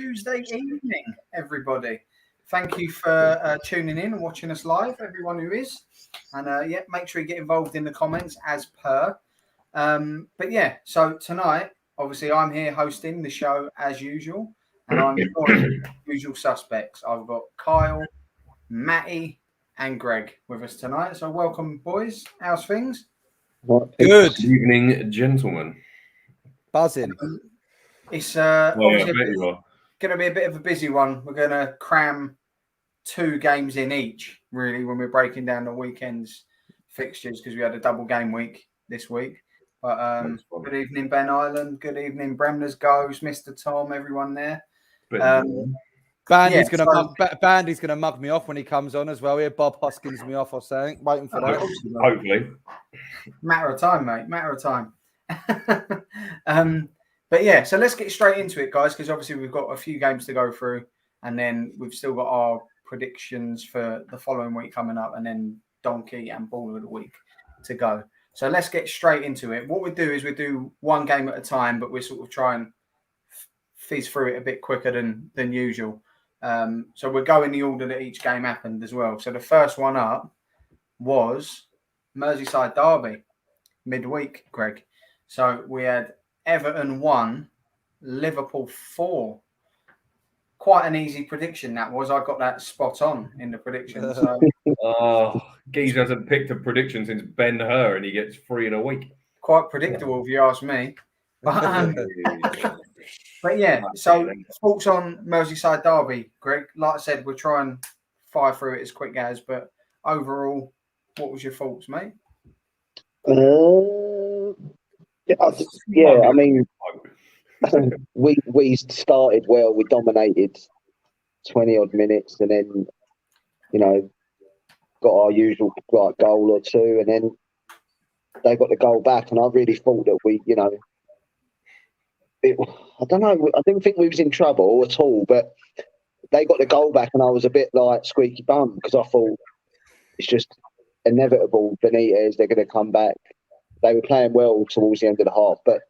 Tuesday evening, everybody. Thank you for tuning in and watching us live, everyone who is. And make sure you get involved in the comments as per. So tonight, obviously, I'm here hosting the show as usual. And I'm joined usual suspects. I've got Kyle, Matty, and Greg with us tonight. So welcome, boys. How's things? Good evening, gentlemen. Buzzing. It's obviously going to be a bit of a busy one. We're going to cram 2 games in each, really, when we're breaking down the weekend's fixtures, because we had a double game week this week. But good evening, Ben Island. Good evening, Bremner's Goes, Mr. Tom, everyone there. Bandy's gonna mug me off when he comes on as well. Here, Bob Hoskins me off or something. Waiting for that. Hopefully. Matter of time, mate. Matter of time. So let's get straight into it, guys, because obviously we've got a few games to go through, and then we've still got our predictions for the following week coming up, and then Donkey and Ball of the Week to go. So let's get straight into it. What we do is we do one game at a time, but we sort of try and fizz through it a bit quicker than usual. So we'll go in the order that each game happened as well. So the first one up was Merseyside Derby, midweek, Greg. So we had Everton 1, Liverpool 4. Quite an easy prediction that was. I got that spot on in the prediction. So. Geese hasn't picked a prediction since Ben Hur, and he gets 3 in a week. Quite predictable, if you ask me. But so thoughts on Merseyside Derby, Greg? Like I said, we'll try and fire through it as quick as, but overall, what was your thoughts, mate? I mean, we started well. We dominated 20 odd minutes, and then got our usual goal or two, and then they got the goal back. And I really thought that I don't know. I didn't think we was in trouble at all, but they got the goal back, and I was a bit like squeaky bum because I thought it's just inevitable. Benitez, they're going to come back. They were playing well towards the end of the half, but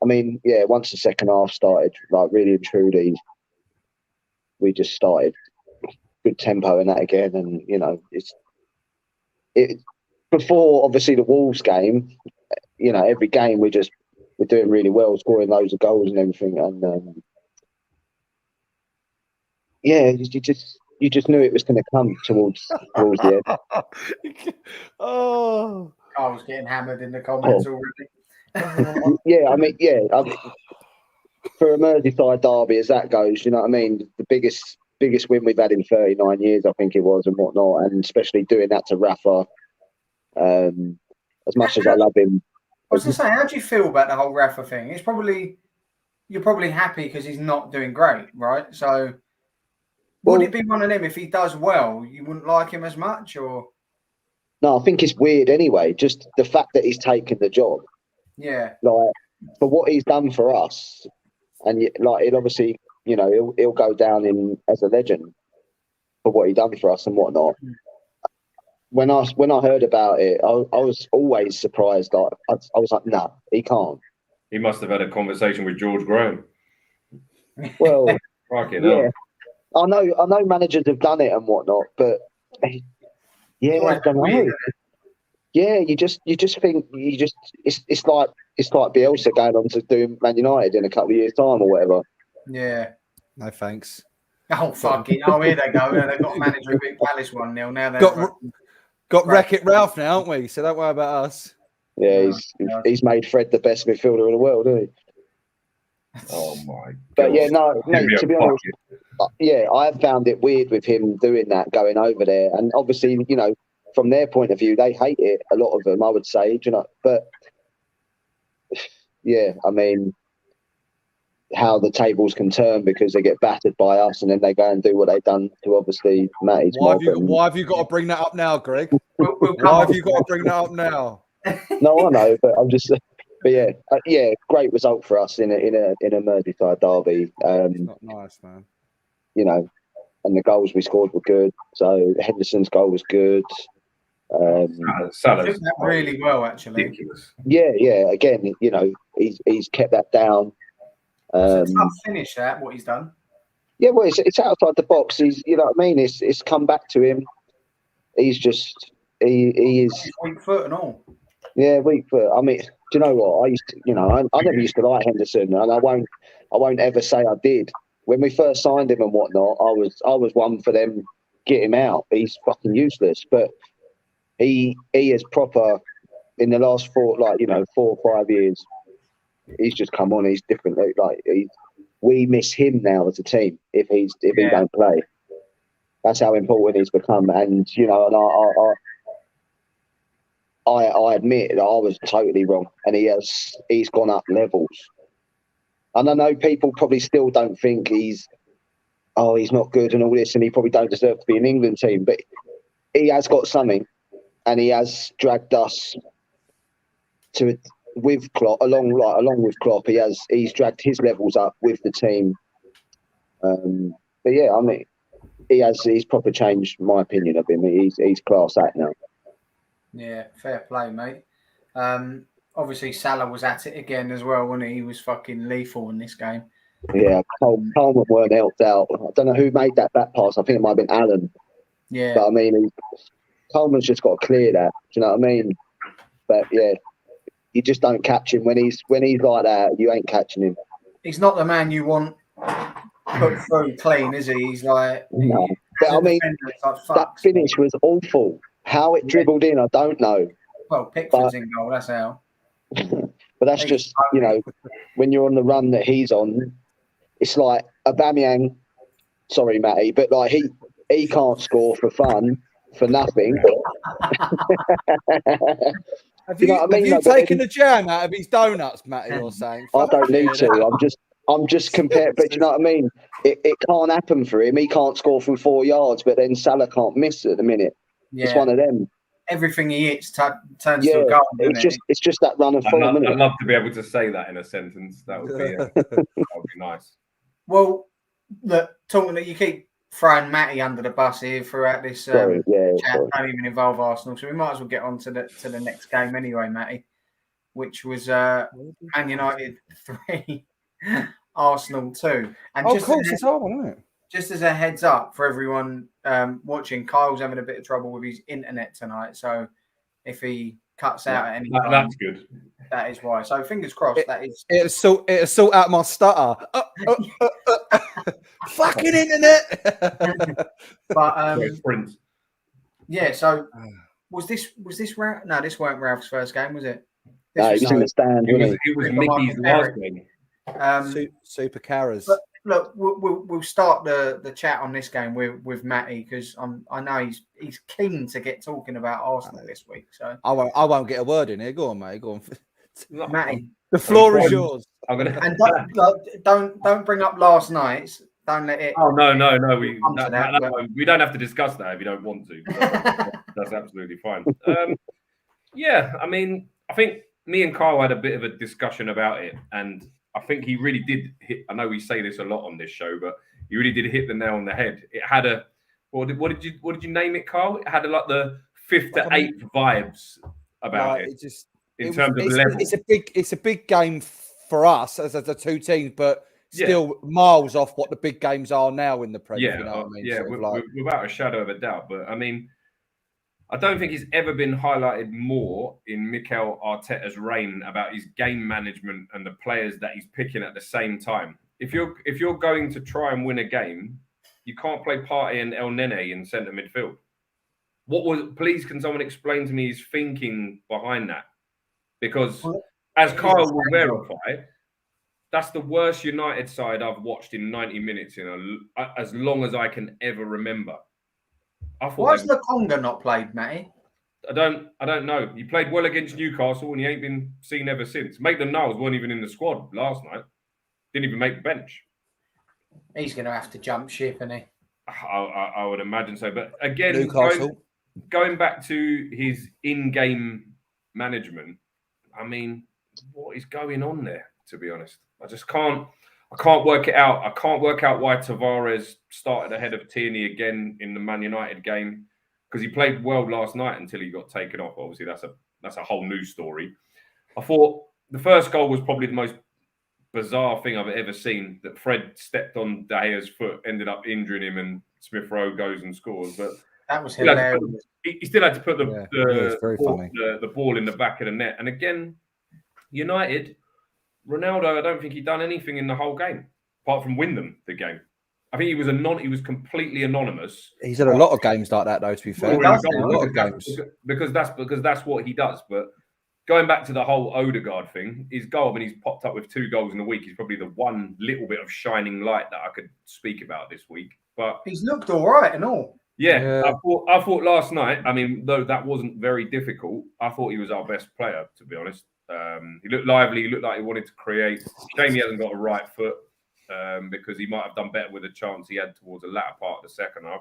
I mean, once the second half started, really and truly, we just started good tempo in that again, and it before obviously the Wolves game, every game we're doing really well, scoring loads of goals and everything, and you just knew it was going to come towards the end. I was getting hammered in the comments already. I mean, for a Merseyside derby as that goes, you know what I mean? The biggest win we've had in 39 years, I think it was, and whatnot, and especially doing that to Rafa. As much as I love him. I was going to say, how do you feel about the whole Rafa thing? You're probably happy because he's not doing great, right? So would it be one of them if he does well, you wouldn't like him as much, or? No, I think it's weird anyway. Just the fact that he's taken the job. Yeah. For what he's done for us, and it obviously, he'll go down as a legend for what he done for us and whatnot. When I heard about it, I was always surprised. I was like, no, he can't. He must have had a conversation with George Graham. Well, yeah. I know managers have done it and whatnot, but I don't know. Yeah, you just think it's like Bielsa going on to do Man United in a couple of years' time or whatever. Yeah. No thanks. Oh fucking! Oh, here they go. They've got manager of Big Palace 1-0 now. Got Wreck-It Ralph now, haven't we? So don't worry about us. Yeah, he's made Fred the best midfielder in the world, hasn't he? Oh my! But mate, to be honest, I have found it weird with him doing that, going over there, and obviously, from their point of view, they hate it. A lot of them, I would say, But I mean, how the tables can turn because they get battered by us, and then they go and do what they've done to obviously Matty's. Why have you got to bring that up now, Greg? Why have you got to bring that up now? No, I know, but I'm just. But great result for us in a Merseyside derby. Not nice, man. And the goals we scored were good. So Henderson's goal was good. Salah's that really well, actually. Ridiculous. Yeah. Again, he's kept that down. It's a tough finish, what he's done. Yeah, well, it's outside the box. He's, you know what I mean. It's come back to him. He's just he is weak foot and all. Yeah, weak foot. I mean, do you know what? I used to, I never used to like Henderson, and I won't ever say I did. When we first signed him and whatnot, I was one for them. Get him out. He's fucking useless. But he is proper in the last 4 or 5 years. He's just come on. He's different. We miss him now as a team if he don't play. That's how important he's become. And I admit that I was totally wrong, and he's gone up levels. And I know people probably still don't think he's not good and all this, and he probably don't deserve to be in England team, but he has got something, and he has dragged us with Klopp along with Klopp. He's dragged his levels up with the team. But yeah, I mean, he's proper changed my opinion of him. He's class act now. Yeah, fair play, mate. Obviously, Salah was at it again as well, wasn't he? He was fucking lethal in this game. Yeah, Coleman weren't helped out. I don't know who made that back pass. I think it might have been Allen. Yeah. But I mean, Coleman's just got to clear that. Do you know what I mean? But yeah, you just don't catch him when he's like that. You ain't catching him. He's not the man you want put through clean, is he? He's like, no. But I mean, that finish was awful. How it dribbled in, I don't know. Well, Pickford's in goal. That's how. But that's just, when you're on the run that he's on, it's like Aubameyang. Sorry, Matty, but like he can't score for fun, for nothing. Have you taken the jam out of his donuts, Matty, or saying? I don't need to. I'm just comparing. But you know what I mean? It can't happen for him. He can't score from 4 yards, but then Salah can't miss at the minute. Yeah. It's one of them. Everything he hits turns to a goal. It's just that run of form. I'd love to be able to say that in a sentence. That would be nice. Well, look, talking that you keep throwing Matty under the bus here throughout this chat. Don't even involve Arsenal, so we might as well get on to the next game anyway, Matty, which was Man United 3, Arsenal 2. And of course, it's hard, isn't it? Just as a heads up for everyone watching, Kyle's having a bit of trouble with his internet tonight. So if he cuts out at any time, that's good. That is why. So fingers crossed. It'll sort out my stutter. Fucking internet. But yeah. So was this Ralph? No, this weren't Ralph's first game, was it? No, he was in the stand. It was Mickey's last game. Super Carras. Look, we'll start the chat on this game with Matty, because I know he's keen to get talking about Arsenal this week. So I won't get a word in here. Go on, mate. Go on, Matty. The floor is yours. And don't bring up last night's. Don't let it. Oh no. We don't have to discuss that if you don't want to. That's absolutely fine. Yeah, I mean, I think me and Kyle had a bit of a discussion about it, and I think he really did hit. I know we say this a lot on this show, but he really did hit the nail on the head. It had a what did you name it, Carl? It had the 5th to 8th vibes about it. In terms of level, it's a big game for us as the two teams, but still miles off what the big games are now in the Premier. Yeah, you know what I mean? Yeah, without a shadow of a doubt. But I mean, I don't think he's ever been highlighted more in Mikel Arteta's reign about his game management and the players that he's picking at the same time. If you're going to try and win a game, you can't play Partey and El Nene in centre midfield. Please, can someone explain to me his thinking behind that? Because as Kyle will verify, that's the worst United side I've watched in 90 minutes as long as I can ever remember. Why has Lokonga not played, Matty? I don't know. He played well against Newcastle and he ain't been seen ever since. Maitland-Niles weren't even in the squad last night. Didn't even make the bench. He's going to have to jump ship, isn't he? I would imagine so. But again, going back to his in-game management, I mean, what is going on there, to be honest? I can't work it out. I can't work out why Tavares started ahead of Tierney again in the Man United game, because he played well last night until he got taken off. Obviously, that's a whole new story. I thought the first goal was probably the most bizarre thing I've ever seen. That Fred stepped on De Gea's foot, ended up injuring him, and Smith Rowe goes and scores. But that was hilarious. He still had to put the ball in the back of the net. And again, United, Ronaldo, I don't think he'd done anything in the whole game apart from win them the game. I think he was completely anonymous. He's had a lot of games like that, though. To be fair, a lot of games because that's what he does. But going back to the whole Odegaard thing, his goal, I mean, he's popped up with 2 goals in a week. He's probably the one little bit of shining light that I could speak about this week. But he's looked all right and all. Yeah. I thought last night, I mean, though that wasn't very difficult, I thought he was our best player, to be honest. He looked lively. He looked like he wanted to create. Shame he hasn't got a right foot because he might have done better with the chance he had towards the latter part of the second half.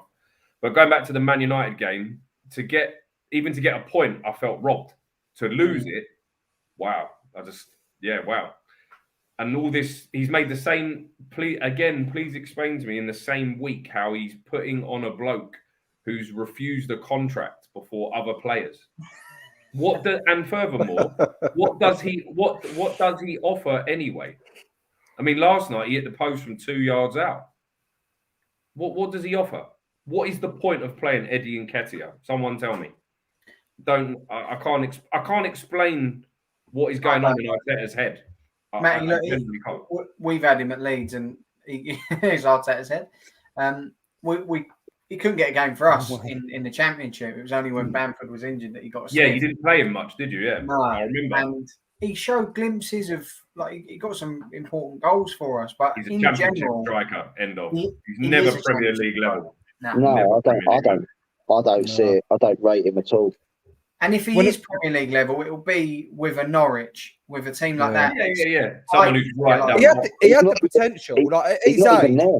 But going back to the Man United game, to get a point, I felt robbed. To lose it, wow. Wow. And all this, he's made the same. Please explain to me in the same week how he's putting on a bloke who's refused a contract before other players. And furthermore, what does he offer anyway? I mean, last night he hit the post from 2 yards out. What does he offer? What is the point of playing Eddie Nketiah? Someone tell me. I can't explain what is going on in Arteta's head. Matty, look, we've had him at Leeds, and he's Arteta's head. He couldn't get a game for us in the Championship. It was only when Bamford was injured that he got a you didn't play him much, did you? Yeah, no. I remember. And he showed glimpses of, like, he got some important goals for us. But he's a Championship striker. End of. He's never Premier League level. No, I don't see it. I don't rate him at all. And if he is Premier League level, it will be with a Norwich, with a team like that. Yeah. Someone who's right down. He had the potential. He's not even there.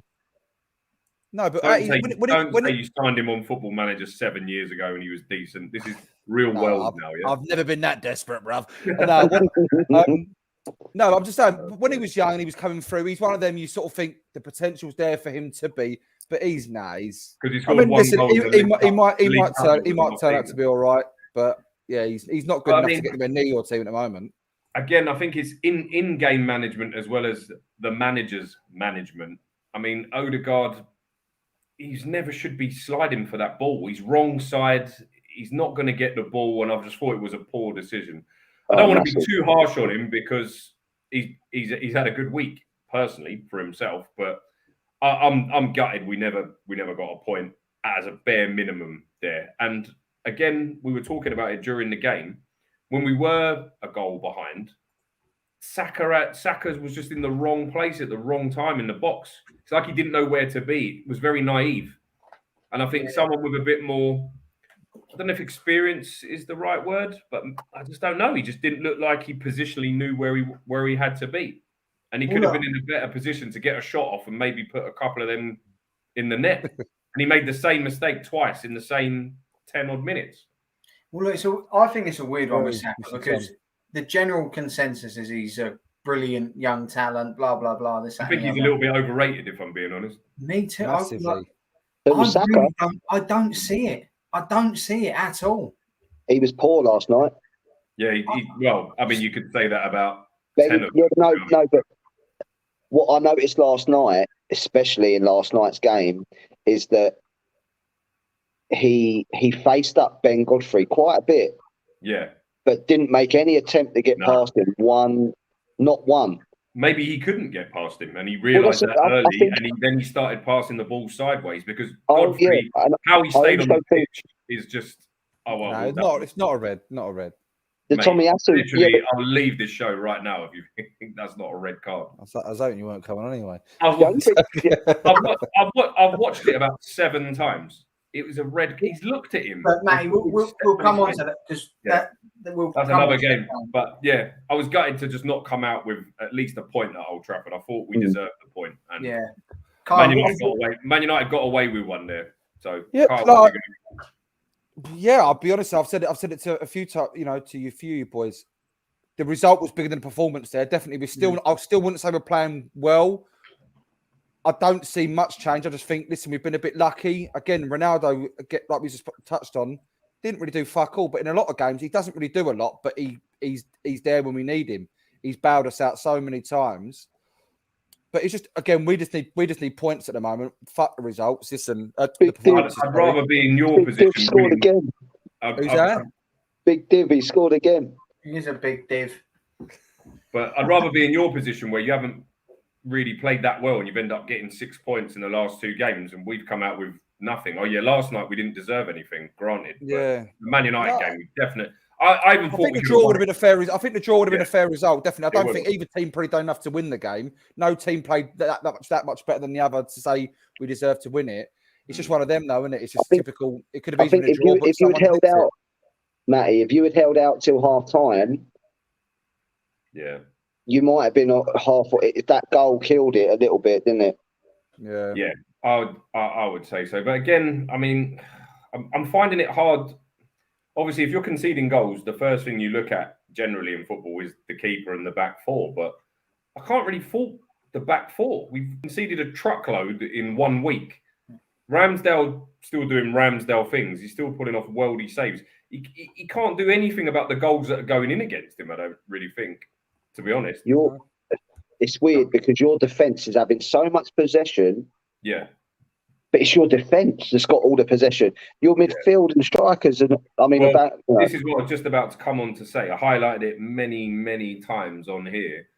No, but don't say you signed him on Football Manager 7 years ago and he was decent. This is real world now. Yeah, I've never been that desperate, bruv. No, I'm just saying, when he was young and he was coming through, he's one of them you sort of think the potential's there for him to be, but he's nice. I mean, listen, he might turn out to be all right, but yeah, he's not good enough to get them near your team at the moment. Again, I think it's in-game management as well as the manager's management. I mean, Odegaard, he's never should be sliding for that ball. He's wrong side. He's not going to get the ball, and I just thought it was a poor decision. I don't want to be too harsh on him because he's had a good week personally for himself, but I'm gutted we never got a point as a bare minimum there. And again, we were talking about it during the game when we were a goal behind. Saka was just in the wrong place at the wrong time in the box. It's like he didn't know where to be. It was very naive, and I think someone with a bit more. I don't know if experience is the right word, but I just don't know. He just didn't look like he positionally knew where he had to be. And he could have been in a better position to get a shot off and maybe put a couple of them in the net. And he made the same mistake twice in the same 10 odd minutes. Well, look, so I think it's a weird one with Saka because the general consensus is he's a brilliant young talent, blah, blah, blah. I think he's a little bit overrated, if I'm being honest. Me too. I don't see it. I don't see it at all. He was poor last night. Yeah, well, I mean, you could say that about 10 of them. No, but what I noticed last night, especially in last night's game, is that he faced up Ben Godfrey quite a bit. Yeah. But didn't make any attempt to get past him. Not one. Maybe he couldn't get past him, and he realised that early, and then he started passing the ball sideways because Godfrey, how he stayed on the pitch is just. Oh well, no, it's not a red. Not a red. The Tommy Asu. Literally, I'll leave this show right now if you think that's not a red card. I was hoping you weren't coming on anyway. I've watched it about 7 times. It was a red. He's looked at him. But Matty, we'll come on to that because that's another game. But yeah, I was gutted to just not come out with at least a point at Old Trafford. I thought we deserved the point. And Man United got away with one there. So I'll be honest. I've said it to a few times. To you few boys. The result was bigger than the performance there. Definitely, I still wouldn't say we're playing well. I don't see much change. I just think, listen, we've been a bit lucky. Again, Ronaldo, like we just touched on, didn't really do fuck all. But in a lot of games, he doesn't really do a lot. But he's there when we need him. He's bailed us out so many times. But it's just again, we just need points at the moment. Fuck the results. Listen, the Big performances. I'd rather be in your Big Div position. scored again. Who's that? Big Div, he scored again. He is a big div. But I'd rather be in your position where you haven't really played that well and you've ended up getting 6 points in the last 2 games and we've come out with nothing. Oh yeah, last night we didn't deserve anything, granted. Yeah. But the Man United game, we definitely. I even thought think the draw would have been a fair result. I think the draw would have been a fair result, definitely. I don't think either team probably done enough to win the game. No team played that much better than the other to say we deserve to win it. It's just one of them, though, isn't it? It's just typical. It could have been a draw, but if you had held out, Matty, if you had held out till half time, yeah, you might have been half. If that goal killed it a little bit, didn't it? Yeah, yeah, I would say so. But again, I mean, I'm finding it hard. Obviously, if you're conceding goals, the first thing you look at generally in football is the keeper and the back four. But I can't really fault the back four. We've conceded a truckload in 1 week. Ramsdale still doing Ramsdale things. He's still pulling off worldy saves. He can't do anything about the goals that are going in against him, I don't really think, to be honest. It's weird because your defence is having so much possession. Yeah. But it's your defence that's got all the possession. Your midfield and strikers, this is what I was just about to come on to say. I highlighted it many, many times on here.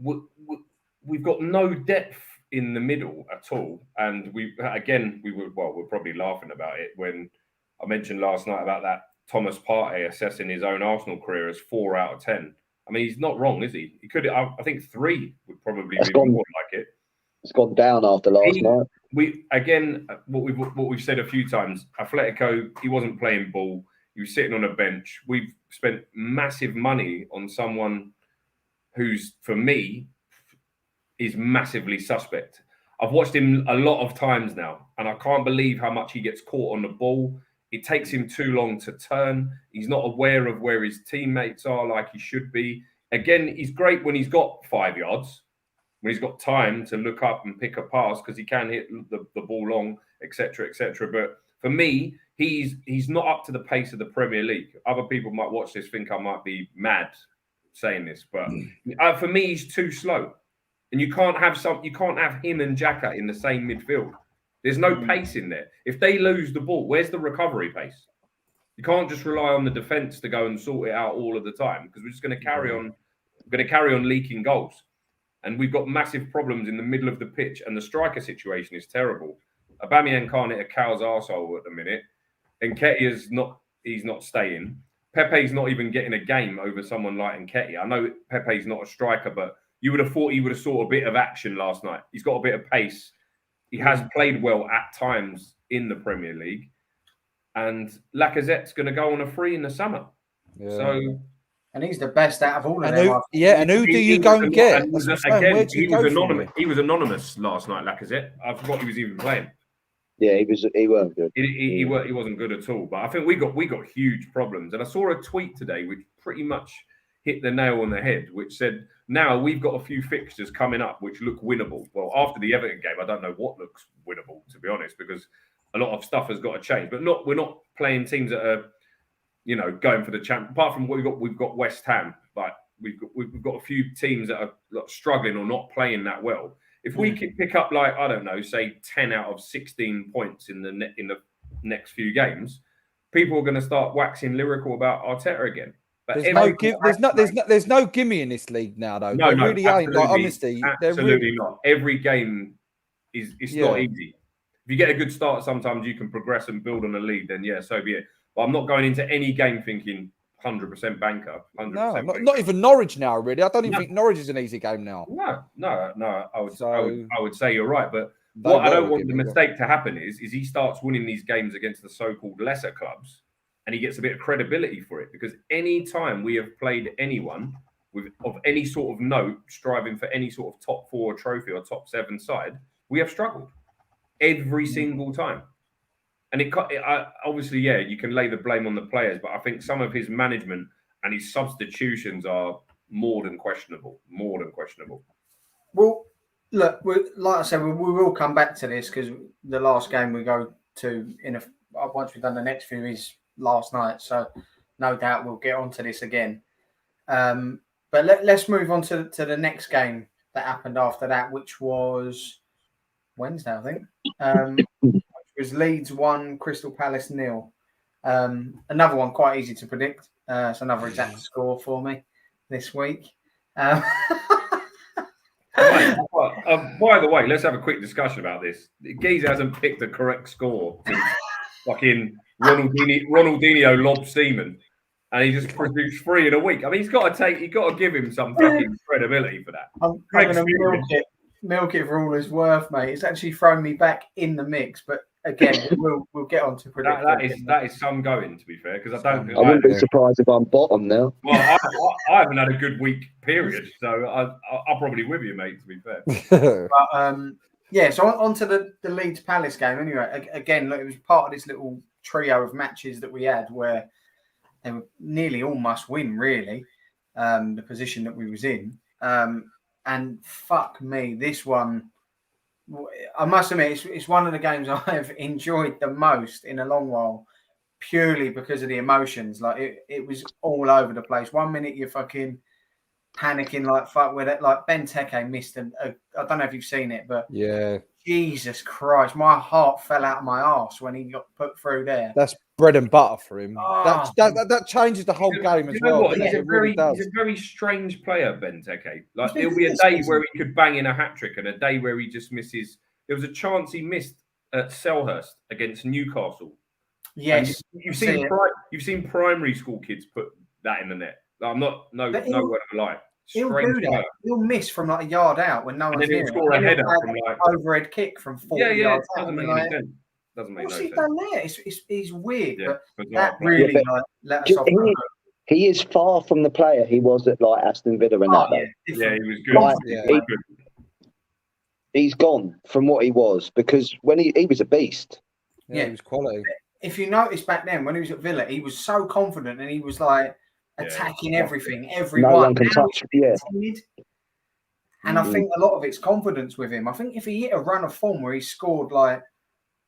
We've got no depth in the middle at all. And we're probably laughing about it when I mentioned last night about that Thomas Partey assessing his own Arsenal career as 4 out of 10. I mean, he's not wrong, is he? He could. I think 3 would probably be more like it. It's gone down after last night. What we've said a few times. Atletico, he wasn't playing ball. He was sitting on a bench. We've spent massive money on someone who's, for me, is massively suspect. I've watched him a lot of times now, and I can't believe how much he gets caught on the ball. It takes him too long to turn. He's not aware of where his teammates are like he should be. Again, he's great when he's got 5 yards, when he's got time to look up and pick a pass because he can hit the ball long, etc., etc. But for me, he's not up to the pace of the Premier League. Other people might watch this, think I might be mad saying this, but for me, he's too slow. And you can't have him and Xhaka in the same midfield. There's no pace in there. If they lose the ball, where's the recovery pace? You can't just rely on the defense to go and sort it out all of the time because we're just going to carry on. We're going to carry on leaking goals, and we've got massive problems in the middle of the pitch. And the striker situation is terrible. Aubameyang can't hit a cow's arsehole at the minute. Nketiah's not. He's not staying. Pepe's not even getting a game over someone like Nketiah. I know Pepe's not a striker, but you would have thought he would have saw a bit of action last night. He's got a bit of pace. He has played well at times in the Premier League. And Lacazette's going to go on a free in the summer. Yeah. So, and he's the best out of all of them. And who do you go and get? He was anonymous last night, Lacazette. I forgot he was even playing. Yeah, he wasn't good. He wasn't good at all. But I think we got huge problems. And I saw a tweet today which pretty much hit the nail on the head, which said, now we've got a few fixtures coming up which look winnable. Well, after the Everton game, I don't know what looks winnable, to be honest, because a lot of stuff has got to change. But we're not playing teams that are, going for the champ. Apart from what we've got West Ham, but we've got a few teams that are struggling or not playing that well. If we could pick up, like, I don't know, say 10 out of 16 points in the next few games, people are going to start waxing lyrical about Arteta again. But there's no gimme in this league now, though. No, there really ain't. Like, honestly, absolutely not. Every game is not easy. If you get a good start, sometimes you can progress and build on a lead. Then so be it. But I'm not going into any game thinking 100% banker. 100% not even Norwich now. Really, I don't even think Norwich is an easy game now. No. I would say you're right, but what I don't want the mistake to happen is he starts winning these games against the so-called lesser clubs. And he gets a bit of credibility for it because any time we have played anyone of any sort of note, striving for any sort of top 4 trophy or top 7 side, we have struggled every single time. And obviously, you can lay the blame on the players, but I think some of his management and his substitutions are more than questionable. More than questionable. Well, look, like I said, we will come back to this because the last game we go to once we've done the next few is last night, so no doubt we'll get onto this again. But let's move on to the next game that happened after that, which was Wednesday, I think. Which was Leeds 1, Crystal Palace 0. Another one quite easy to predict. It's another exact score for me this week. By the way, let's have a quick discussion about this. Geezer hasn't picked the correct score since fucking Ronaldinho lobbed Seaman, and he just produced 3 in a week. I mean, you've got to give him some fucking credibility for that. I'm going to milk it for all it's worth, mate. It's actually thrown me back in the mix, but again, we'll get on to predict. That is some going, to be fair, because I wouldn't be surprised if I'm bottom now. Well, I haven't had a good week, period. So I'll probably with you, mate. To be fair. But, so on to the Leeds Palace game. Anyway, again, look, it was part of this little trio of matches that we had where they were nearly all must win, really. The position that we was in, and fuck me, this one. I must admit, it's one of the games I've enjoyed the most in a long while, purely because of the emotions. Like it was all over the place. 1 minute you're fucking panicking like fuck with it. Like Benteke missed I don't know if you've seen it, but yeah, Jesus Christ, my heart fell out of my arse when he got put through there. That's bread and butter for him. That changes the whole game as well. He's a very strange player, Benteke. Like there'll be a day where he could bang in a hat trick and a day where he just misses. There was a chance he missed at Selhurst against Newcastle. Yes, you've seen primary school kids put that in the net. Like, I'm not no word of a lie. He'll do that. Player. He'll miss from like a yard out when no one's near. He'll score a header from like overhead kick from 40 yards out. Doesn't make any sense. Doesn't make What's no he sense. done there? It's weird, but bizarre. that really let us off. He is far from the player he was at like Aston Villa and that. He was good. He's gone from what he was because when he was a beast. Yeah, he was quality. If you notice back then when he was at Villa, he was so confident and he was like attacking everything, everyone. No one can touch it. And I think a lot of it's confidence with him. I think if he hit a run of form where he scored like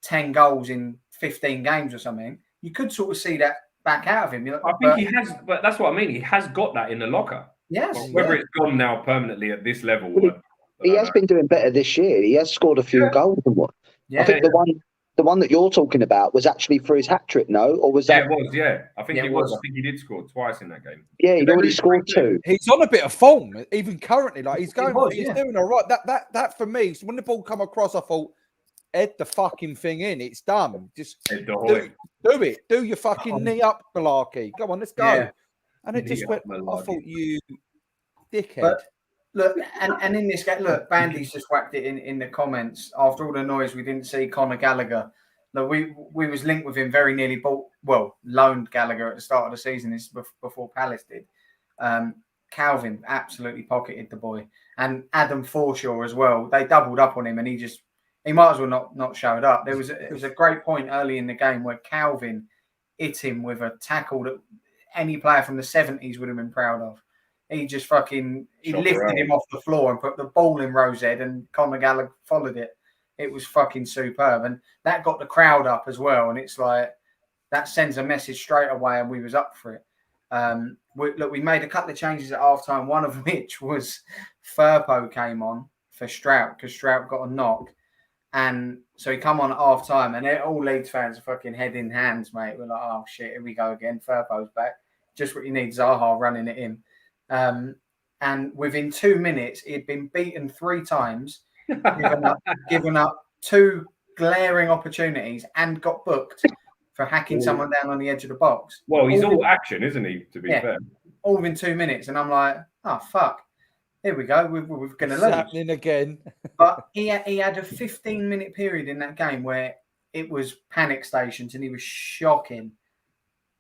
10 goals in 15 games or something, you could sort of see that back out of him. I think he has, but that's what I mean. He has got that in the locker. Yes. Whether it's gone now permanently at this level. He has been doing better this year. He has scored a few goals and what. I think the one that you're talking about was actually for his hat trick, no? Or was that? Yeah, it was, yeah. I think it was. I think he did score twice in that game. Yeah, he'd already scored 2. He's on a bit of form, even currently. Like he's doing all right. That for me, so when the ball come across, I thought, head the fucking thing in. It's done. Just do it. Do your fucking knee up, Malarkey. Go on, let's go. Yeah. And it just went. I thought, you dickhead. But look, and in this game, look, Bandy's just whacked it in the comments. After all the noise, we didn't see Conor Gallagher. Look, we was linked with him, very nearly loaned Gallagher at the start of the season. This before Palace did. Calvin absolutely pocketed the boy, and Adam Forshaw as well. They doubled up on him, and he might as well not showed up. It was a great point early in the game where Calvin hit him with a tackle that any player from the 70s would have been proud of. He just lifted him off the floor and put the ball in Rose's head, and Conor Gallagher followed it. It was fucking superb, and that got the crowd up as well. And it's like that sends a message straight away, and we was up for it. We made a couple of changes at halftime. One of which was Firpo came on for Strout because Strout got a knock. And so he come on at half time, and all Leeds fans are fucking head in hands, mate. We're like, oh shit, here we go again. Firpo's back. Just what you need, Zaha running it in. And within 2 minutes, he'd been beaten 3 times, given up 2 glaring opportunities, and got booked for hacking someone down on the edge of the box. Well, he's all action, isn't he? To be fair, all within 2 minutes, and I'm like, oh fuck. Here we go. We're going to lose. Happening again. But he had a 15-minute period in that game where it was panic stations and he was shocking.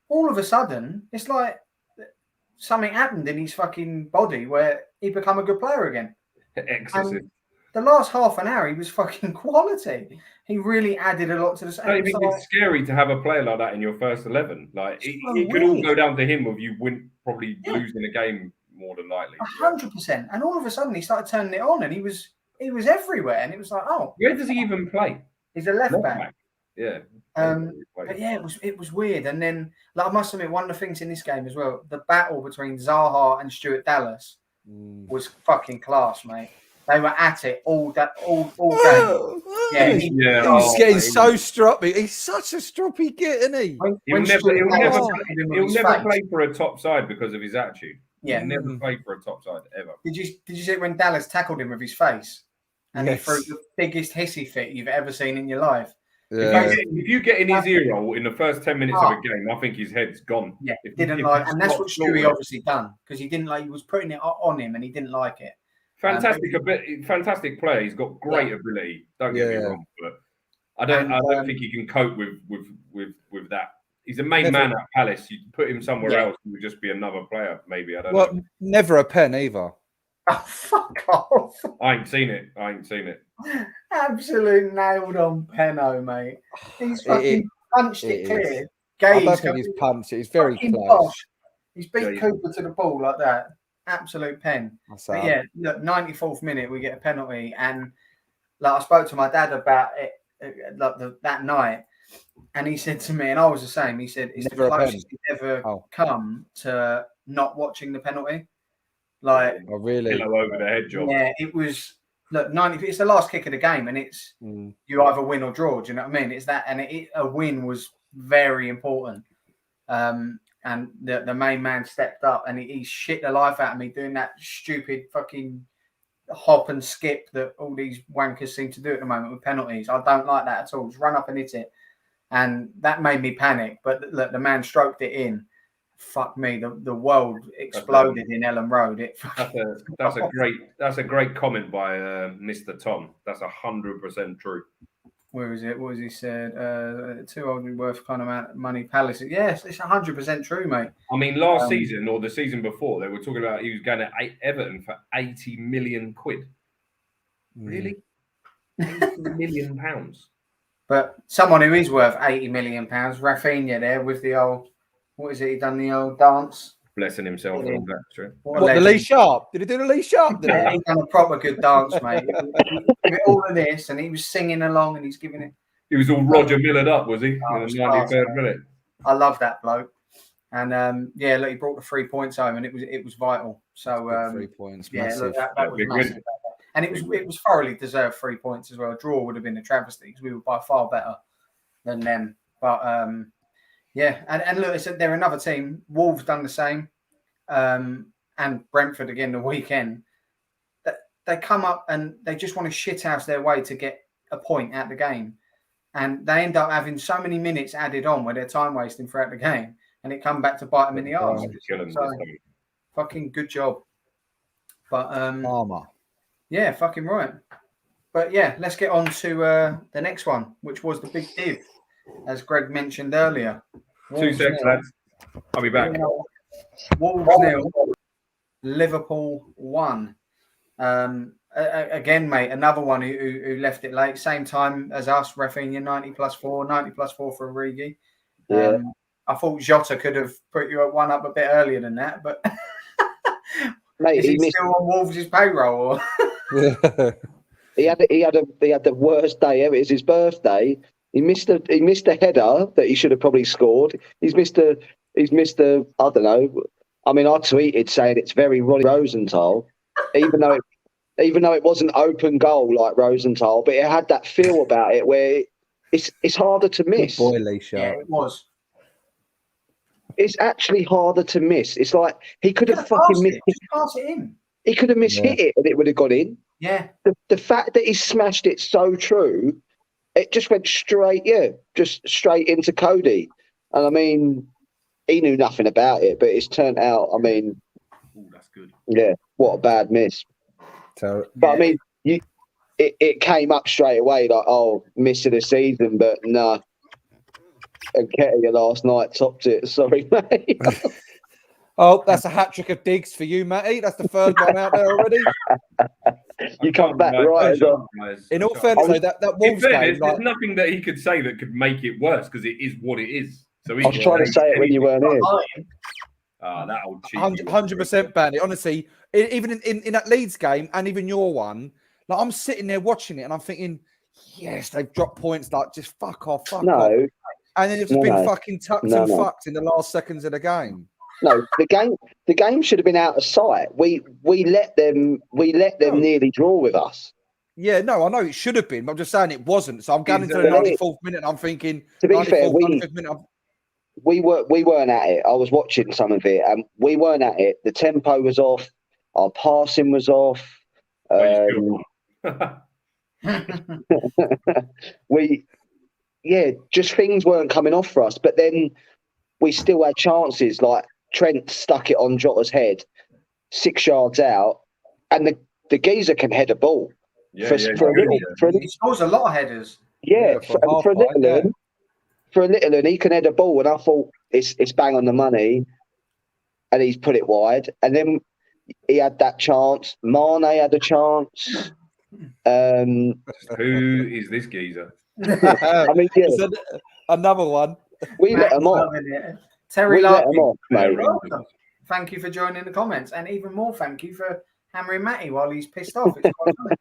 All of a sudden, it's like something happened in his fucking body where he become a good player again. Excellent. The last half an hour, he was fucking quality. He really added a lot to the side. I think it's scary to have a player like that in your first 11. Like it could all go down to him, of you probably losing a game. More than likely, 100%. And all of a sudden, he started turning it on, and he was everywhere. And it was like, oh, where does he even play? He's a left back. Yeah. But yeah, it was weird. And then, like, I must admit, one of the things in this game as well, the battle between Zaha and Stuart Dallas was fucking class, mate. They were at it all day. Yeah, he's oh, getting mate. so stroppy. He's such a stroppy git, isn't he? He'll never play for a top side because of his attitude. Yeah, He'll never play for a top side ever. Did you see it when Dallas tackled him with his face, and Yes. he threw the biggest hissy fit you've ever seen in your life? Yeah. If you get in his ear roll in the first 10 minutes of a game, I think his head's gone. Yeah, if and that's what Stewie obviously done, because he didn't like. He was putting it on him, and he didn't like it. Fantastic player. He's got great ability. Don't get me wrong, but I don't think he can cope with that. He's the main man at Palace. You put him somewhere else, he would just be another player. Maybe I don't know. Never a pen either. Oh, fuck off! I ain't seen it. Absolute nailed on Penno, mate. He's fucking punched it clear. I don't think he's punched it. He's very close. He's beat Cooper to the ball like that. Absolute pen. But yeah, look, 94th minute, we get a penalty. And like I spoke to my dad about it like that night. And he said to me, and I was the same, he said, it's the closest he's ever come to not watching the penalty. Like, really? Pillow over the head job. Yeah, it was. Look, 90. It's the last kick of the game, and it's you either win or draw. Do you know what I mean? It's that, and a win was very important. And the main man stepped up, and he shit the life out of me doing that stupid fucking hop and skip that all these wankers seem to do at the moment with penalties. I don't like that at all. Just run up and hit it, and that made me panic. But look, the man stroked it in. Fuck me, the world exploded in Elland Road. That's a great comment by Mr. Tom. That's 100% true. Where is it? What has he said? Too old to be worth kind of amount of money. Palace. Yes, it's 100% true, mate. I mean, last season or the season before, they were talking about he was going to Everton for 80 million quid. Really? 80 million pounds. But someone who is worth 80 million pounds, Rafinha there with the old. What is it? He done the old dance, blessing himself on that. True. What the Lee Sharp? Did he do the Lee Sharp? Yeah, he done a proper good dance, mate. All of this, and he was singing along, and he's giving it. He was all Roger Millered up, was he? In the 93rd minute. I love that bloke, and yeah, look, he brought the 3 points home, and it was vital. So 3 points, yeah, massive. look, that was massive. And it was thoroughly deserved 3 points as well. A draw would have been a travesty because we were by far better than them, but. Yeah, and look, they're another team. Wolves done the same, and Brentford again the weekend. They come up and they just want to shithouse their way to get a point out the game, and they end up having so many minutes added on where they're time wasting throughout the game, and it come back to bite them in the arse. So, fucking good job. But yeah, fucking right. But yeah, let's get on to the next one, which was the big div, as Greg mentioned earlier. 2 seconds, lads. I'll be back. Wolves 0, Liverpool 1. Again, mate, another one who left it late. Same time as us, Rafinha, 90 plus 4 for Origi. Yeah. I thought Jota could have put you at one up a bit earlier than that, but mate, is he still on Wolves' payroll? Or? He had the worst day ever. It's his birthday. He missed a header that he should have probably scored. He's missed a I don't know. I mean, I tweeted saying it's very Ronnie Rosenthal, even though it wasn't open goal like Rosenthal, but it had that feel about it where it's harder to miss. Good boy, Lee Sharp. Yeah, it was. It's actually harder to miss. It's like he could have fucking missed it. Pass it in. He could have hit it and it would have gone in. Yeah. The fact that he smashed it so true. It just went straight into Cody. And I mean, he knew nothing about it, but it's turned out, I mean... Ooh, that's good. Yeah, what a bad miss. But I mean, it came up straight away, like, miss of the season, but nah. And Ketty last night topped it. Sorry, mate. Oh, that's a hat-trick of digs for you, Matty. That's the third one out there already. You come back right as well. In all fairness, though, that Wolves game... There's nothing that he could say that could make it worse because it is what it is. So I was trying to say it when you weren't here. That old cheeky 100% Banny. Honestly, even in that Leeds game and even your one, like I'm sitting there watching it and I'm thinking, yes, they've dropped points. Like, just fuck off, fuck off. And then it's been fucking tucked and fucked in the last seconds of the game. No, the game should have been out of sight. We let them nearly draw with us. Yeah, no, I know it should have been, but I'm just saying it wasn't. So I'm going into the 94th minute. And I'm thinking, to be fair, 95th minute. We weren't at it. I was watching some of it, and we weren't at it. The tempo was off. Our passing was off. Just things weren't coming off for us. But then we still had chances. Like Trent stuck it on Jota's head, 6 yards out, and the geezer can head a ball. He scores a lot of headers. For a little one, he can head a ball, and I thought it's bang on the money, and he's put it wide. And then he had that chance. Mane had a chance. Who is this geezer? I mean, yeah. Another one. We let him off. Terry Larkin, mate. Thank you for joining the comments, and even more thank you for hammering Matty while he's pissed off. It's quite funny.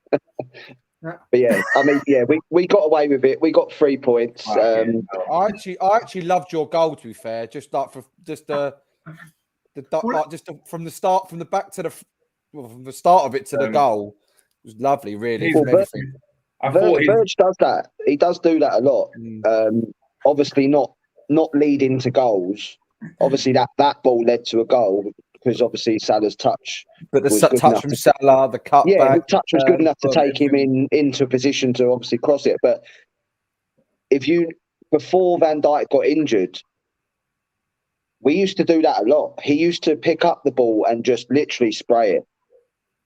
But yeah, I mean, yeah, we got away with it. We got 3 points. I actually loved your goal. To be fair, just like from the start, from the back to from the start of it to the goal, it was lovely. Really, Verge does that. He does do that a lot. Obviously, not leading to goals. Obviously, that ball led to a goal. Because obviously Salah's touch, but the touch from Salah, the cut back, the touch was good enough to take him into a position to obviously cross it. But before Van Dijk got injured, we used to do that a lot. He used to pick up the ball and just literally spray it,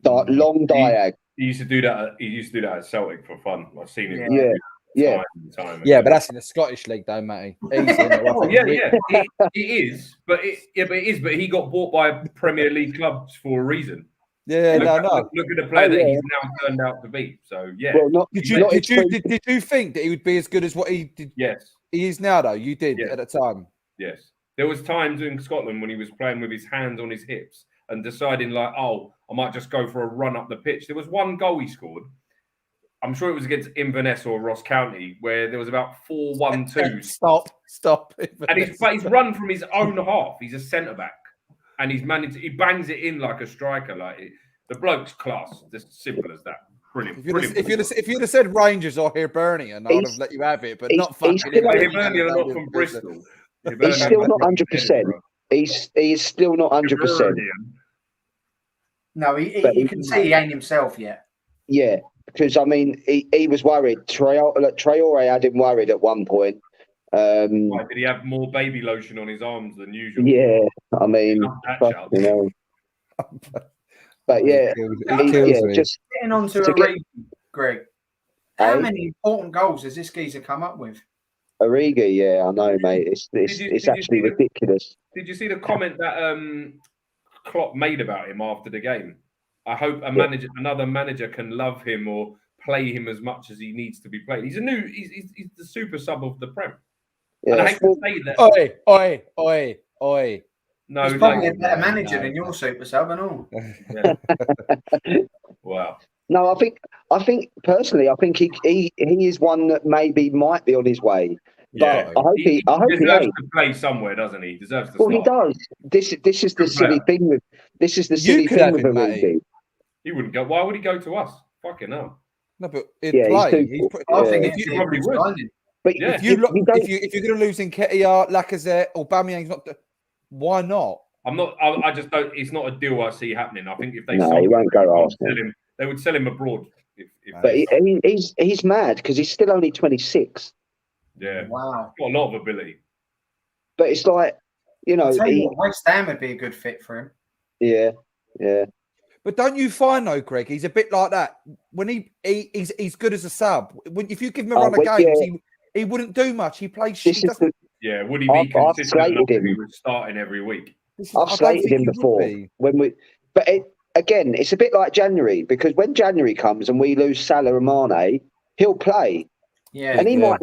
long diag. He used to do that. He used to do that at Celtic for fun. I've seen him. Yeah. But that's in the Scottish league, though, Matty. It is, but he got bought by Premier League clubs for a reason. Yeah, look at the player that he's now turned out to be. So yeah. Well, did you think that he would be as good as what he did? Yes, he is now, though. You did at the time. Yes, there was times in Scotland when he was playing with his hands on his hips and deciding like, oh, I might just go for a run up the pitch. There was one goal he scored. I'm sure it was against Inverness or Ross County, where there was about 4-1-2. Stop. And he's run from his own half. He's a centre back, and he bangs it in like a striker. The bloke's class. Just simple as that. Brilliant. If you'd have said Rangers or Hibernian, I would have let you have it, but not fucking Hibernian are not from Bristol. He's still not 100%. He's still not 100%. No, you can see he ain't himself yet. Yeah. Because I mean, he was worried. Traore had him worried at one point. Why, did he have more baby lotion on his arms than usual? Yeah, I mean, But yeah, just getting on to Origi, Greg. How many important goals has this geezer come up with? Origi, yeah, I know, mate. It's actually ridiculous. Did you see the comment that Klopp made about him after the game? I hope another manager can love him or play him as much as he needs to be played. He's the super sub of the Prem. Yeah. And I hate to say that. Oi. No, he's probably a better manager than your super sub and all. Yeah. Wow. No, I think personally, he is one that maybe might be on his way. Yeah, but I hope he deserves to play somewhere, doesn't he? He deserves to. Well, he does. This is the silly thing with Origi. He wouldn't go. Why would he go to us? Fucking hell. No, but he'd play. I think he probably would. But if you're going to lose Nketiah, Lacazette, or Aubameyang's not, why not? I'm not. I just don't. It's not a deal I see happening. I think if they he won't go Arsenal. They would sell him abroad. But he's mad because he's still only 26. Yeah. Wow. Got a lot of ability. But it's like, West Ham would be a good fit for him. Yeah. But don't you find though, Greg, he's a bit like that. When he's good as a sub. If you give him a run of games, he wouldn't do much. He plays shit. Would he be consistent enough if he was starting every week? I've slated him before. Again, it's a bit like January, because when January comes and we lose Salah and Mane, he'll play. Yeah. And he might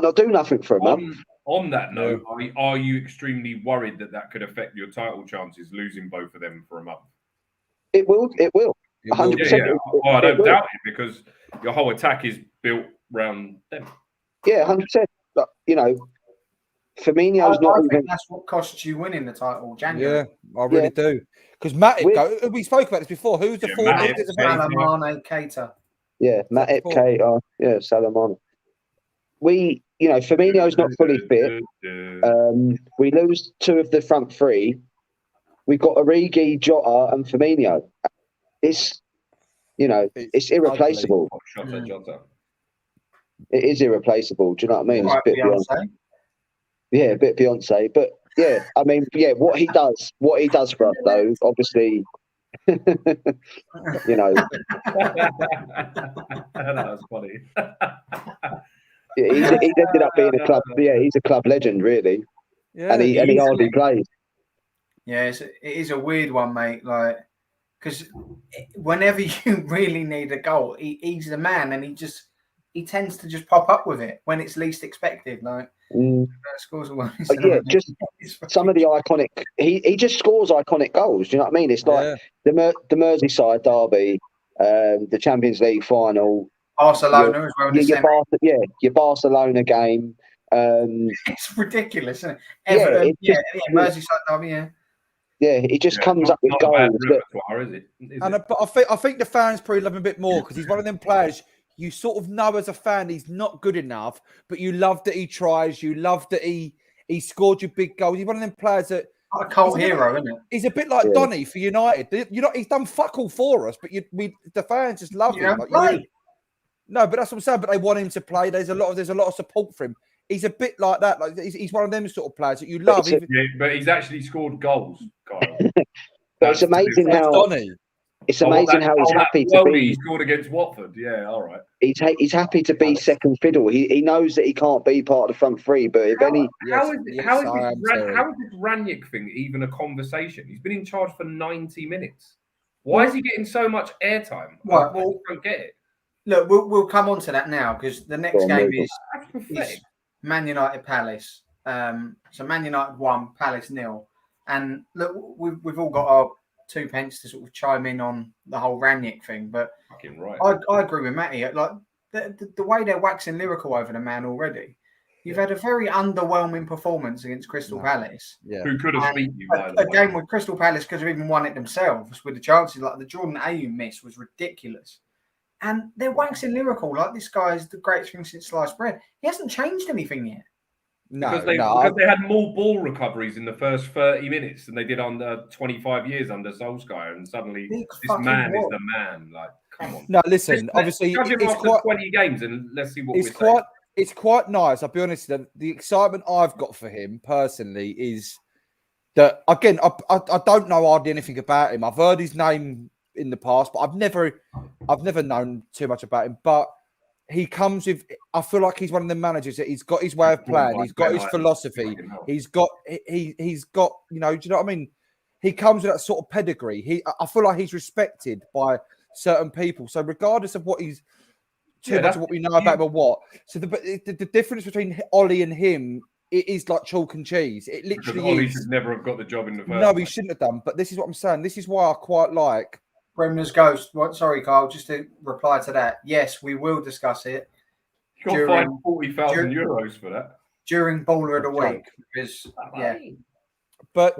not do nothing for a month. On that note, are you extremely worried that could affect your title chances, losing both of them for a month? It will. 100%. Yeah. Well, I don't doubt it, because your whole attack is built around them. Yeah, 100%. But, Firmino's not I think even. that's what costs you winning the title, January. Yeah, I really do. Because Matip, we spoke about this before. Who's the Yeah, four? Matip, Who's the Keita. Mane, Keita. Yeah, Matip, Keita, yeah, Salamon. Firmino's not fully fit. We lose 2 of the front 3. We've got Origi, Jota, and Firmino. It's irreplaceable. Jota. It is irreplaceable. Do you know what I mean? It's a bit Beyonce. a bit Beyonce. But yeah, I mean, yeah, what he does for us, though, obviously, That was funny. he's ended up being a club. Yeah, he's a club legend, really. Yeah, and he hardly plays. Yeah, it is a weird one, mate. Like, because whenever you really need a goal, he's the man, and he tends to just pop up with it when it's least expected. Like, scores a one. Just some of the iconic. He just scores iconic goals. Do you know what I mean? It's like the Merseyside derby, the Champions League final, Barcelona as well. Your Barcelona game. It's ridiculous, isn't it? Everton, Merseyside derby, yeah. He just comes up with goals. But I think the fans probably love him a bit more because he's one of them players you sort of know as a fan he's not good enough, but you love that he tries. You love that he scored you big goals. He's one of them players that a cult hero, isn't it? He's a bit like Donny for United. He's done fuck all for us, but the fans just love him. No, but that's what I'm saying. But they want him to play. There's a lot of support for him. He's a bit like that. Like he's one of them sort of players that you love. But he's actually scored goals, Kyle. But it's amazing how Donny. It's amazing how he's happy to be. He scored against Watford. Yeah, all right. He's happy to be second fiddle. He knows that he can't be part of the front 3. But how is this Rangnick thing even a conversation? He's been in charge for 90 minutes. Why is he getting so much airtime? Right, I don't get it. Look, we'll come on to that now because the next game is Man United Palace. So Man United 1, Palace 0. And look, we've all got our 2 pence to sort of chime in on the whole Rangnick thing, but right. I agree with Matty. Like the way they're waxing lyrical over the man already. You've had a very underwhelming performance against Crystal Palace. Yeah. Who could have beat you? A game with Crystal Palace could have even won it themselves with the chances. Like the Jordan Ayew miss was ridiculous. And they're waxing lyrical like this guy is the greatest thing since sliced bread. He hasn't changed anything yet. Because they had more ball recoveries in the first 30 minutes than they did on the 25 years under Solskjaer, and suddenly this man is the man. Like, come on. No, listen. Obviously, it's quite 20 games, and let's see what it's quite nice. I'll be honest. The excitement I've got for him personally is that again, I don't know hardly anything about him. I've heard his name in the past, but I've never known too much about him. But he comes with. I feel like he's one of the managers that he's got his way of playing. He's got his philosophy. He's got. He's got. Do you know what I mean? He comes with that sort of pedigree. I feel like he's respected by certain people. So regardless of what he's much of what we know about him or what. So the difference between Ollie and him, it is like chalk and cheese. It literally Ollie should never have got the job in the first. No, he shouldn't have done. But this is what I'm saying. This is why I quite like. Bremner's Ghost. Sorry, Carl. Just to reply to that. Yes, we will discuss it. You'll find €40,000 for that during Baller of the Week. Because but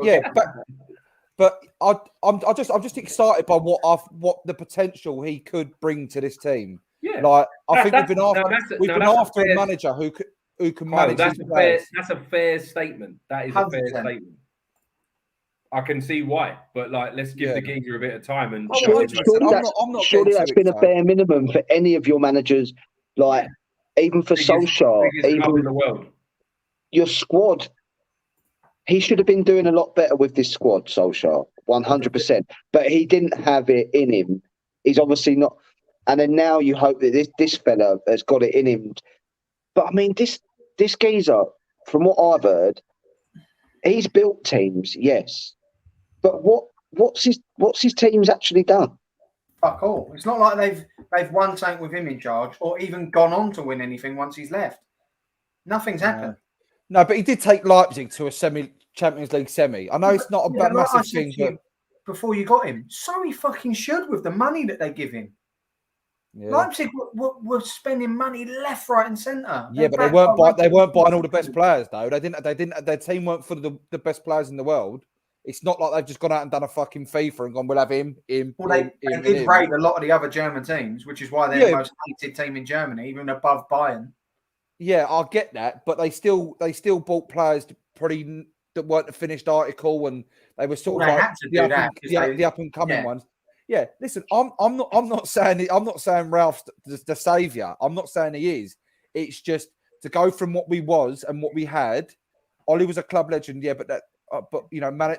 I'm just excited by what the potential he could bring to this team. Yeah, like I think we've been after a manager who can manage. That's a fair statement. That is 100%. A fair statement. I can see why, but let's give the geezer a bit of time. And surely that's been a bare minimum for any of your managers. Even for Solskjaer, even in the world, your squad. He should have been doing a lot better with this squad, Solskjaer, 100%. But he didn't have it in him. He's obviously not. And then now you hope that this fella has got it in him. But I mean, this geezer, from what I've heard, he's built teams, yes. But what's his teams actually done? Fuck all. It's not like they've won something with him in charge, or even gone on to win anything once he's left. Nothing's happened. No, but he did take Leipzig to a Champions League semi. I know it's not a massive thing, but before you got him, so he fucking should with the money that they give him. Yeah. Leipzig were spending money left, right, and centre. Yeah, but they weren't buying all the best players though. They didn't. Their team weren't full of the best players in the world. It's not like they've just gone out and done a fucking FIFA and gone, we'll have him. Well, they did raid a lot of the other German teams, which is why they're the most hated team in Germany, even above Bayern. Yeah, I get that, but they still bought players probably that weren't a finished article, and they were sort of like the up and coming ones. Yeah, listen, I'm not saying Ralph's the saviour. I'm not saying he is. It's just to go from what we was and what we had. Ollie was a club legend, yeah, but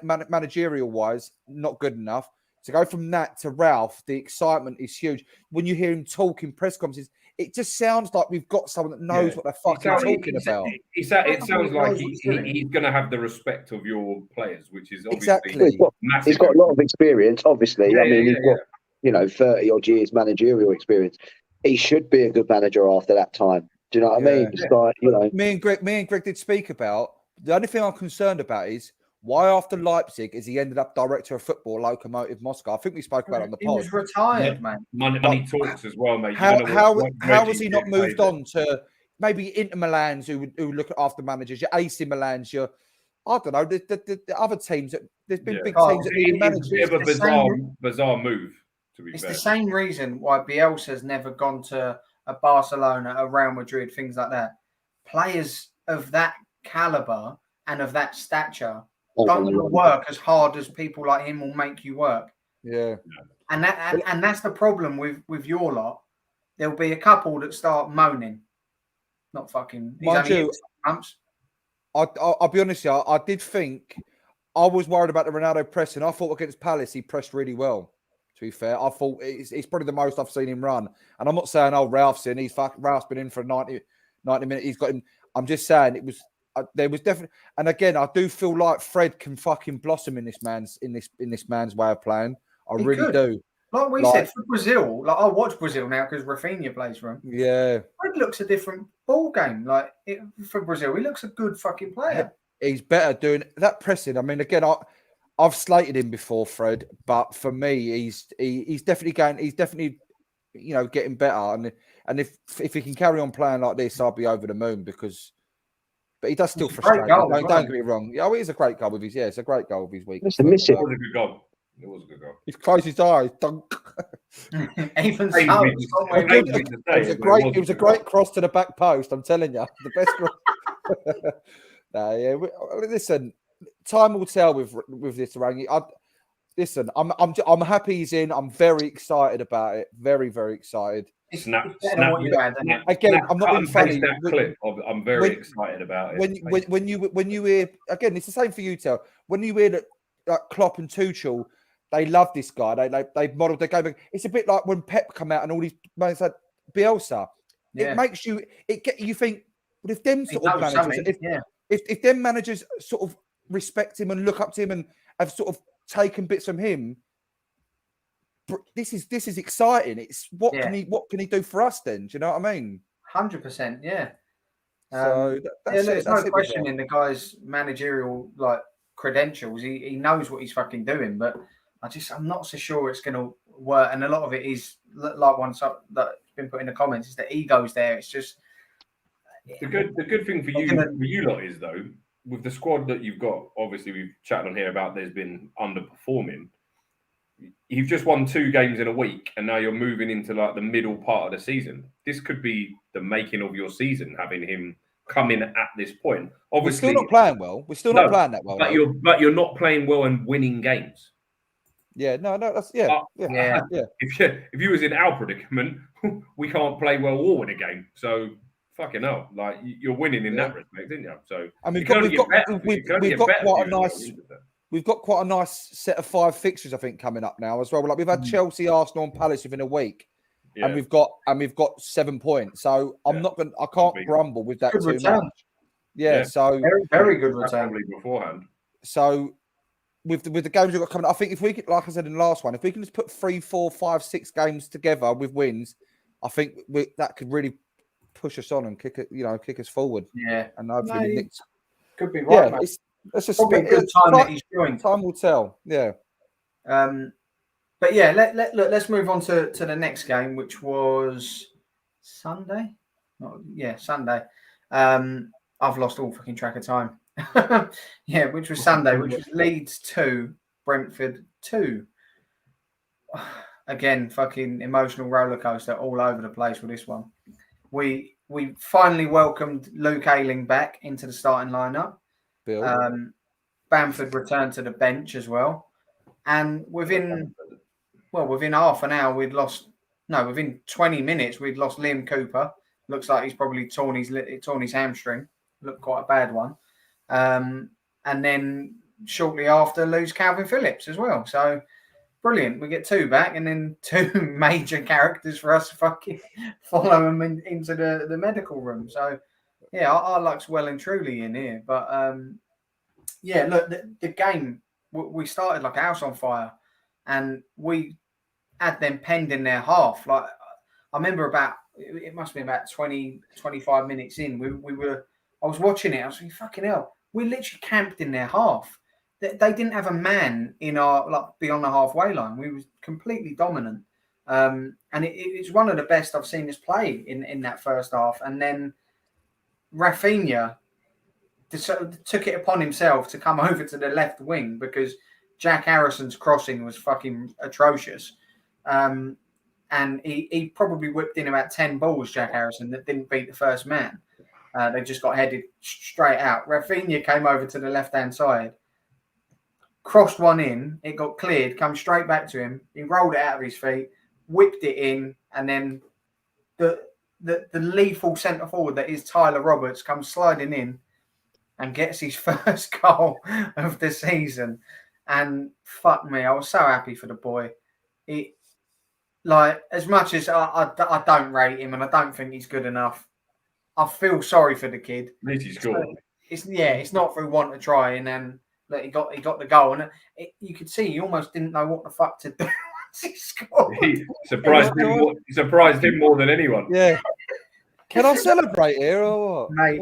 managerial wise, not good enough. To go from that to Ralph, the excitement is huge. When you hear him talk in press conferences, it just sounds like we've got someone that knows what they're fucking talking about. It sounds like he's going to have the respect of your players, which is obviously massive. He's got a lot of experience, obviously. He's got 30 odd years managerial experience. He should be a good manager after that time. Do you know what I mean? It's like, me and Greg did speak about. The only thing I'm concerned about is why after Leipzig is he ended up director of football, Lokomotiv Moscow. I think we spoke about it on the pod. He was retired, man. Money talks as well, mate. How has he not moved on to maybe Inter Milan's who look after managers, your AC Milan's, your I don't know, the other teams that there's been big teams that need managers. It's a bit of a bizarre move, to be fair. It's the same reason why Bielsa's never gone to a Barcelona, a Real Madrid, things like that. Players of that caliber and of that stature don't work as hard as people like him will make you work. Yeah. And that's the problem with your lot. There'll be a couple that start moaning. Not fucking. Mind you, I'll be honest with you, I did think I was worried about the Ronaldo pressing. I thought against Palace he pressed really well. To be fair, I thought it's probably the most I've seen him run. And I'm not saying Ralph's in. Ralph's been in for 90 minutes. He's got him. I'm just saying it was. There was definitely, and again, I do feel like Fred can fucking blossom in this man's way of playing. I really do. Like we said for Brazil, I watch Brazil now because Rafinha plays for him. Yeah, Fred looks a different ball game. For Brazil, he looks a good fucking player. He's better doing that pressing. I mean, again, I've slated him before, Fred, but for me, he's definitely going. He's definitely, getting better. And if he can carry on playing like this, I'll be over the moon because. But he does still frustrate. Don't get me wrong. Yeah, it is a great goal with his. Yeah, it's a great goal with his week. It's a miss. It was a good goal. It was a good goal. He's closed his eyes. Dunk. Even it was a great cross to the back post. I'm telling you, the best cross. Listen, time will tell with this Rangi. Listen, I'm happy he's in. I'm very excited about it. Very, very excited. Snap. Again, I'm not being funny. I'm very excited about it. When you hear again, it's the same for you, Tel. When you hear that Klopp and Tuchel, they love this guy. They modelled their game. It's a bit like when Pep come out and all these man said Bielsa. Yeah. It makes you you think, well, if them sort of managers, if them managers sort of respect him and look up to him and have sort of taken bits from him. This is exciting. It's what can he do for us then? Do you know what I mean? 100%, yeah. So there's no question in the guy's managerial credentials. He knows what he's fucking doing, but I'm not so sure it's going to work. And a lot of it is like one that's been put in the comments is the ego's there. It's just the good thing for you lot is though with the squad that you've got. Obviously, we've chatted on here about there's been underperforming. You've just won 2 games in a week, and now you're moving into the middle part of the season. This could be the making of your season, having him come in at this point. Obviously, we're still not playing well. We're still not playing that well. But you're not playing well and winning games. Yeah, no, that's If you was in our predicament, we can't play well or win a game. So fucking hell, you're winning in that respect, didn't you? So I mean, we've got quite a nice set of 5 fixtures, I think, coming up now as well. We've had Chelsea, Arsenal, and Palace within a week, and we've got 7 points. So I can't grumble with that too much. Yeah, so very, very good return beforehand. So with the games we've got coming up, I think if we could, like I said in the last one, if we can just put 3, 4, 5, 6 games together with wins, I think that could really push us on and kick us forward. Yeah, and hopefully could be right. Let's just probably a good time that he's joined. Time will tell. Yeah. But yeah, let's move on to the next game, which was Sunday. Sunday. I've lost all fucking track of time. Yeah, which was Sunday, which was Leeds 2, Brentford 2. Again, fucking emotional roller coaster all over the place with this one. We finally welcomed Luke Ayling back into the starting lineup. Bill. Bamford returned to the bench as well, and within half an hour within 20 minutes we'd lost Liam Cooper. Looks like he's probably torn his hamstring. Looked quite a bad one. And then shortly after lose Calvin Phillips as well. So brilliant. We get 2 back, and then 2 major characters for us to fucking follow them into the medical room. So yeah, our luck's well and truly in here. But yeah, look, the game, we started like a house on fire, and we had them penned in their half. Like, I remember it must have been about 20, 25 minutes in. I was watching it. I was thinking, fucking hell, we literally camped in their half. They didn't have a man in our beyond the halfway line. We were completely dominant, and it's one of the best I've seen us play in that first half. And then Rafinha took it upon himself to come over to the left wing because Jack Harrison's crossing was fucking atrocious. And he probably whipped in about 10 balls, Jack Harrison, that didn't beat the first man. They just got headed straight out. Rafinha came over to the left-hand side, crossed one in, it got cleared, come straight back to him. He rolled it out of his feet, whipped it in, and then the lethal centre forward that is Tyler Roberts comes sliding in and gets his first goal of the season. And fuck me, I was so happy for the boy. As much as I don't rate him and I don't think he's good enough, I feel sorry for the kid. At least he scored. It's not through want to try, and then he got the goal, and you could see he almost didn't know what the fuck to do once he scored. He surprised him more than anyone. Yeah. Can I celebrate here or what? Mate,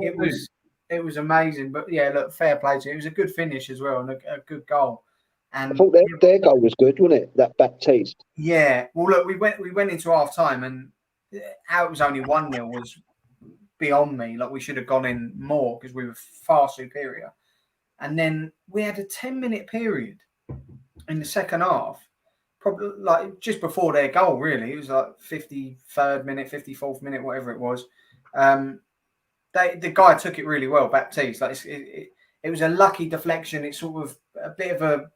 it was amazing. But yeah, look, fair play to him. It was a good finish as well and a good goal. And I thought their goal was good, wasn't it? That Baptiste. Yeah. Well, look, we went into half time, and how it was only 1-0 was beyond me. Like, we should have gone in more because we were far superior. And then we had a 10-minute period in the second half, probably like just before their goal, really. It was like 53rd minute, 54th minute, whatever it was. The guy took it really well, Baptiste. Like, it was a lucky deflection. It's sort of a bit of a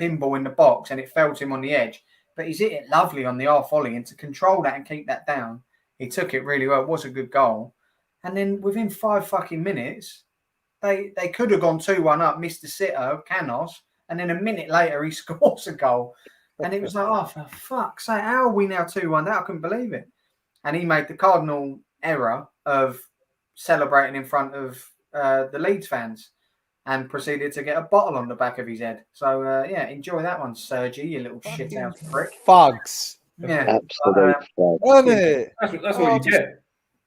pinball in the box, and it fell to him on the edge. But he's hit it lovely on the half volley, and to control that and keep that down, he took it really well. It was a good goal. And then within 5 fucking minutes, they could have gone 2-1 up, missed the sitter, Canos, and then a minute later he scores a goal. And it was like, oh, for fuck's sake, how are we now 2-1 down? I couldn't believe it. And he made the cardinal error of celebrating in front of the Leeds fans and proceeded to get a bottle on the back of his head. So, yeah, enjoy that one, Sergi, you little shit-house prick. Fugs. Yeah. Absolutely. Wasn't it? That's what you get.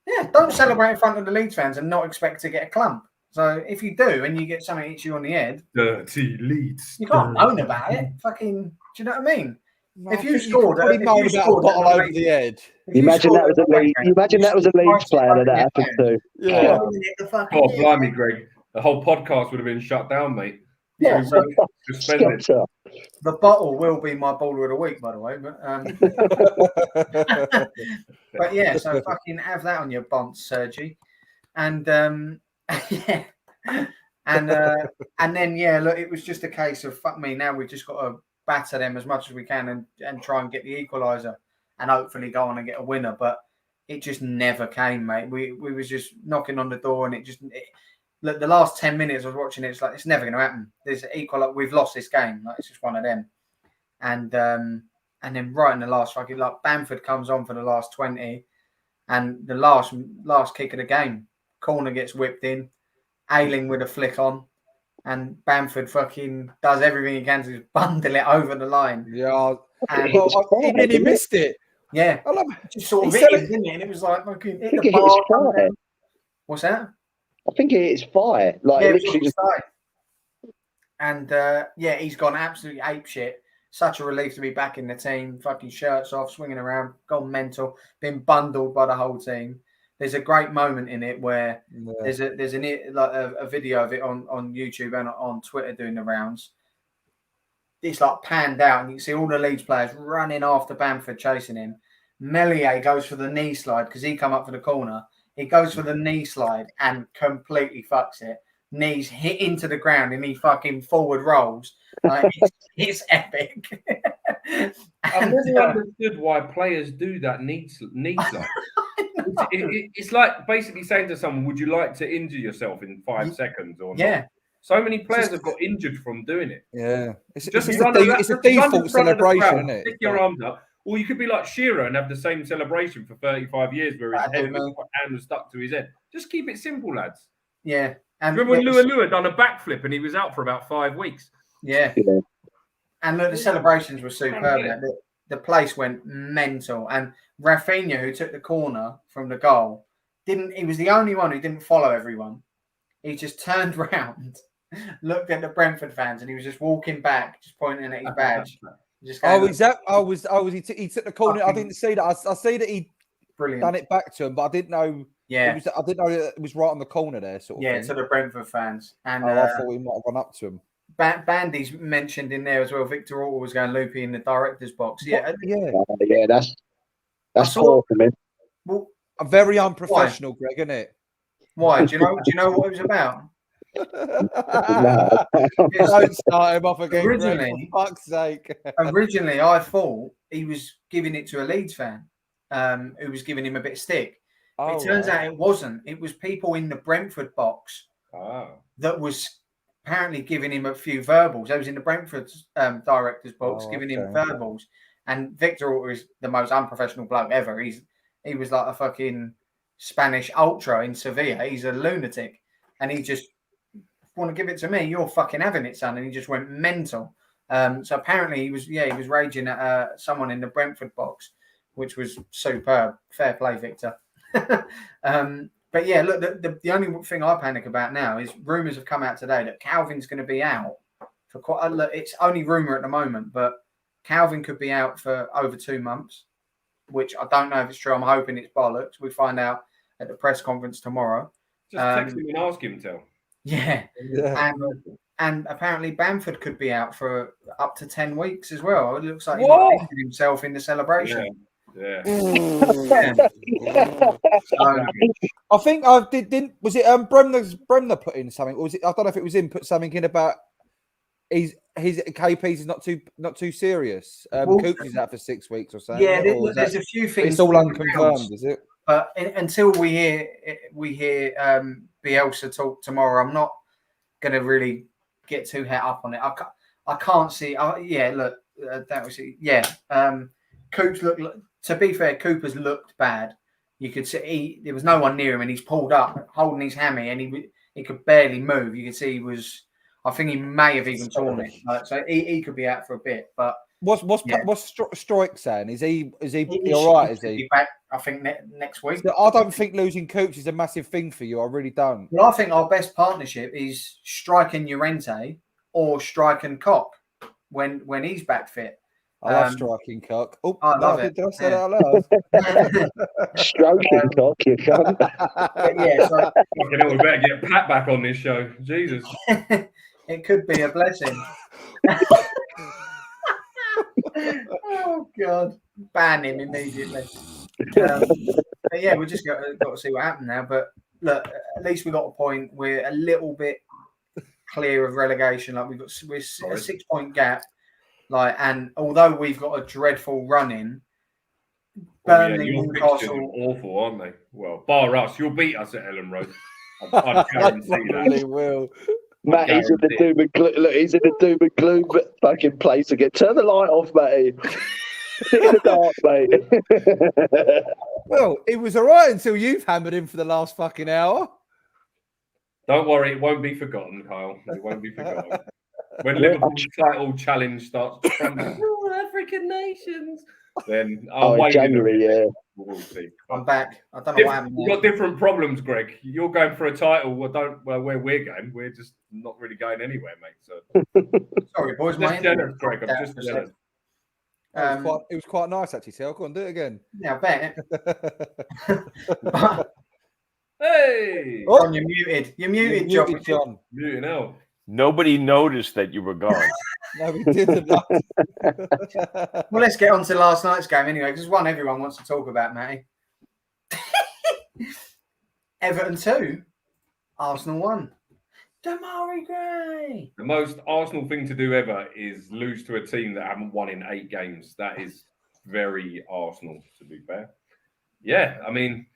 Yeah, don't celebrate in front of the Leeds fans and not expect to get a clump. So if you do and you get something hits you on the head, Dirty Leeds. you can't moan about it. Fucking, do you know what I mean? No, If I you think scored, could probably moan about a bottle over the head. Imagine that was a Leeds player that happened to. Yeah. Oh, blimey, Greg. The whole podcast would have been shut down, mate. Yeah, Suspended. the bottle will be my baller of the week, by the way. But yeah, so fucking have that on your bonds, Sergi. And yeah, and then yeah, look, it was just a case of fuck me. Now we've just got to batter them as much as we can and try and get the equaliser and hopefully go on and get a winner. But it just never came, mate. We was just knocking on the door, and look, the last 10 minutes I was watching it, it's like it's never going to happen. There's equal. We've lost this game. Like, it's just one of them. And then right in the last fucking, like, Bamford comes on for the last 20, and the last kick of the game, corner gets whipped in, Ayling with a flick on, and Bamford fucking does everything he can to just bundle it over the line. Yeah, and he missed it. Yeah, I love it. Just sort of hit him, didn't it? And it was like fucking hit the bar. What's that? I think it's fire. Like, yeah, literally just. And yeah, he's gone absolutely apeshit. such a relief to be back in the team. Fucking shirts off, swinging around, gone mental, been bundled by the whole team. There's a great moment in it where there's a video of it on YouTube and on Twitter doing the rounds. It's like panned out, and you can see all the Leeds players running after Bamford chasing him. Melier goes for the knee slide because he come up for the corner. He goes for the knee slide and completely fucks it. Knees hit into the ground and he fucking forward rolls. Like, it's epic. I've never understood why players do that knee slide. It's like basically saying to someone, would you like to injure yourself in 5 seconds or not? So many players have got injured from doing it. Yeah. It's a default celebration, isn't it? Stick your arms up. Or you could be like Shearer and have the same celebration for 35 years where his hand was stuck to his head. Just keep it simple, lads. Yeah. And remember when Lua done a backflip and he was out for about 5 weeks? Yeah. And look, the celebrations were superb. The place went mental. And Rafinha, who took the corner from the goal, he was the only one who didn't follow everyone. He just turned round, looked at the Brentford fans, and he was just walking back, just pointing at his badge. Just going, he took the corner. I didn't see that. I see that he done it back to him, but I didn't know. Yeah, I didn't know it was right on the corner there, sort of thing. To the Brentford fans. And I thought he might have gone up to him. Bandy's mentioned in there as well. Victor Orta was going loopy in the director's box. That's poor for me. Well, a very unprofessional, Greg, isn't it? Why? Do you know what it was about? Don't start him off again. Originally, for fuck's sake. Originally, I thought he was giving it to a Leeds fan who was giving him a bit of stick. It turns out it wasn't. It was people in the Brentford box that was apparently giving him a few verbals. I was in the Brentford director's box giving him verbals. And Victor Orta is the most unprofessional bloke ever. He was like a fucking Spanish ultra in Sevilla. He's a lunatic. And he just want to give it to me. You're fucking having it, son. And he just went mental. So apparently he was raging at someone in the Brentford box, which was superb. Fair play, Victor. But yeah, look, the only thing I panic about now is rumours have come out today that Calvin's going to be out for quite it's only rumour at the moment, but Calvin could be out for over 2 months, which I don't know if it's true. I'm hoping it's bollocks. We find out at the press conference tomorrow. Just text him and ask him, Tell. Yeah. And apparently Bamford could be out for up to 10 weeks as well. It looks like he might have injured himself in the celebration. Yeah. I think I didn't. Was it Bremner put in something? Or was it? I don't know if it was him put something in about his KP's is not too serious. Coops is out for 6 weeks or something. Yeah, there's a few things. It's all unconfirmed, is it? But until we hear Bielsa talk tomorrow, I'm not going to really get too het up on it. I can't see. Coops looked. To be fair, Cooper's looked bad. You could see there was no one near him, and he's pulled up, holding his hammy, and he could barely move. You could see he was. I think he may have even torn it. So he could be out for a bit. But what's Stroik saying? Is he all right? Is he? Be back, I think next week. So I don't think losing Coops is a massive thing for you. I really don't. Well, I think our best partnership is Strike and Llorente or Strike and Cock when he's back fit. I love striking cock. Oh, I love it. Did I say that out loud? Stroking cock, you cunt. So we better get Pat back on this show. Jesus. It could be a blessing. Oh God! Ban him immediately. But yeah, we just got to see what happens now. But look, at least we got a point. We're a little bit clear of relegation. Like we're a 6 point gap. And although we've got a dreadful run in, Burnley, Newcastle, awful, aren't they? Well, bar us, you'll beat us at Elland Road. I guarantee that. Really will. Matt, he's in the doom and gloom. Look, he's in the doom and gloom fucking place again. Turn the light off, Matty. In the dark, mate. Well, it was all right until you've hammered him for the last fucking hour. Don't worry, it won't be forgotten, Kyle. It won't be forgotten. When Liverpool's title challenge starts trending, African nations, then in January, we'll see. I'm back. I don't know what happened. You've got different problems, Greg. You're going for a title. Where we're going, we're just not really going anywhere, mate. So sorry, boys. I'm just jealous, Greg. I'm just jealous. It was quite nice actually. So go on, do it again. Yeah, I bet. Hey, John, you're muted. You're muted, John. John. muting out. Nobody noticed that you were gone. No, we didn't. Well, let's get on to last night's game anyway, because one everyone wants to talk about, Matty. Everton 2, Arsenal 1. Damari Gray. The most Arsenal thing to do ever is lose to a team that haven't won in 8 games. That is very Arsenal, to be fair. Yeah, I mean,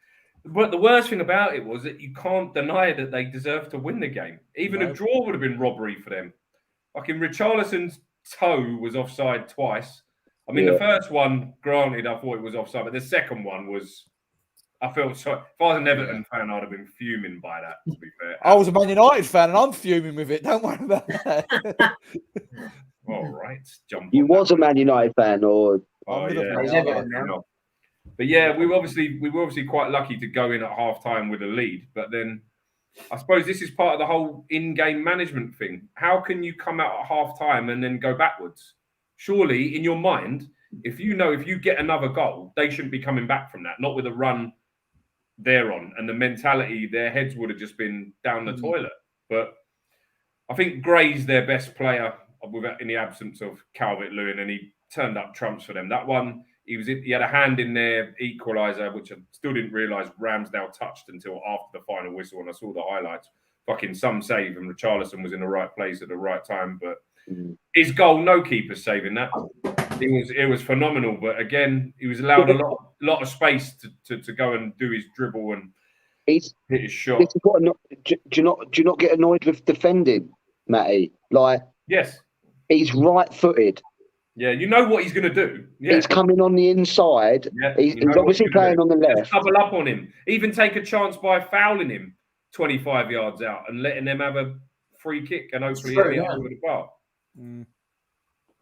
but the worst thing about it was that you can't deny that they deserved to win the game. Even a draw would have been robbery for them. Fucking Richarlison's toe was offside twice. I mean, the first one, granted, I thought it was offside, but the second one was... I felt sorry. If I was an Everton fan, I'd have been fuming by that, to be fair. I was a Man United fan and I'm fuming with it. Don't worry about that. All right. Jump You on was that. a Man United fan, or Oh, He's yeah. Everton now. But yeah, we were obviously quite lucky to go in at half time with a lead. But then I suppose this is part of the whole in-game management thing. How can you come out at half time and then go backwards? Surely, in your mind, if you get another goal, they shouldn't be coming back from that, not with a run they're on. And the mentality, their heads would have just been down the toilet. But I think Gray's their best player in the absence of Calvert-Lewin, and he turned up trumps for them. That one, he had a hand in their equaliser, which I still didn't realise Ramsdale touched until after the final whistle, and I saw the highlights. Fucking some save, and Richarlison was in the right place at the right time. But his goal, no keeper saving that. It was phenomenal. But again, he was allowed a lot of space to go and do his dribble and hit his shot. This is what, do you not get annoyed with defending, Matty? Like, Yes. he's right-footed. Yeah, you know what he's going to do. Yeah. He's coming on the inside. Yeah, He's you know obviously what he's gonna playing do. on the left. Just double up on him. Even take a chance by fouling him 25 yards out and letting them have a free kick and hopefully hit it over the bar.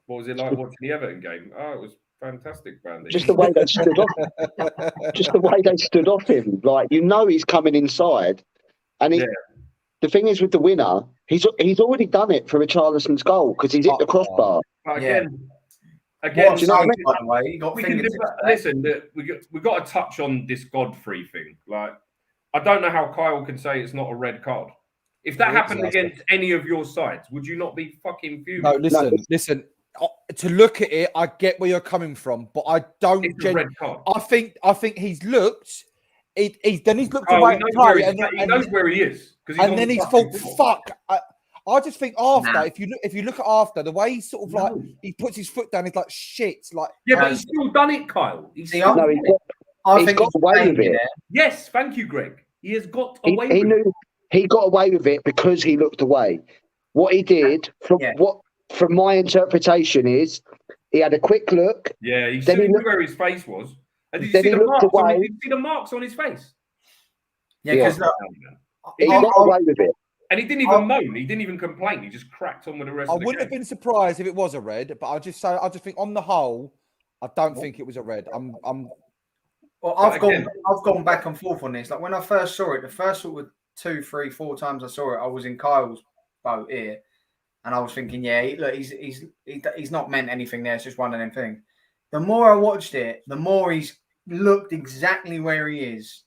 What was it like watching the Everton game? Oh, it was fantastic, Brandy. Just the way they stood off. Just the way they stood off him. Like, you know, he's coming inside, and the thing is with the winner, he's already done it for Richarlison's goal because he's hit the crossbar. But Again, do you know what I mean? by the way, he got listen, we've got to touch on this Godfrey thing. Like, I don't know how Kyle can say it's not a red card. If that happened against any of your sides, would you not be fucking fuming? No, listen. To look at it, I get where you're coming from, but I don't. It's a red card. I think he's looked. He's looked Oh, away he knows, play, he knows where he is. And then he's thought, "Fuck." I just think after, if you look at after the way he's sort of like he puts his foot down, he's like shit. Like but he's still done it, Kyle. He's got away with it. Yes, thank you, Greg. He has got away with it. He got away with it because he looked away. What he did, from my interpretation, is he had a quick look. Yeah, he knew where his face was. And did you see the marks on his face? Yeah, because he got away with it. And he didn't even moan. He didn't even complain. He just cracked on with the rest of the game. I wouldn't have been surprised if it was a red, but I just think on the whole, I don't think it was a red. I've gone back and forth on this. Like when I first saw it, the first sort of 2, 3, 4 times I saw it, I was in Kyle's boat here, and I was thinking, he's not meant anything there. It's just one of them things. The more I watched it, the more he's looked exactly where he is.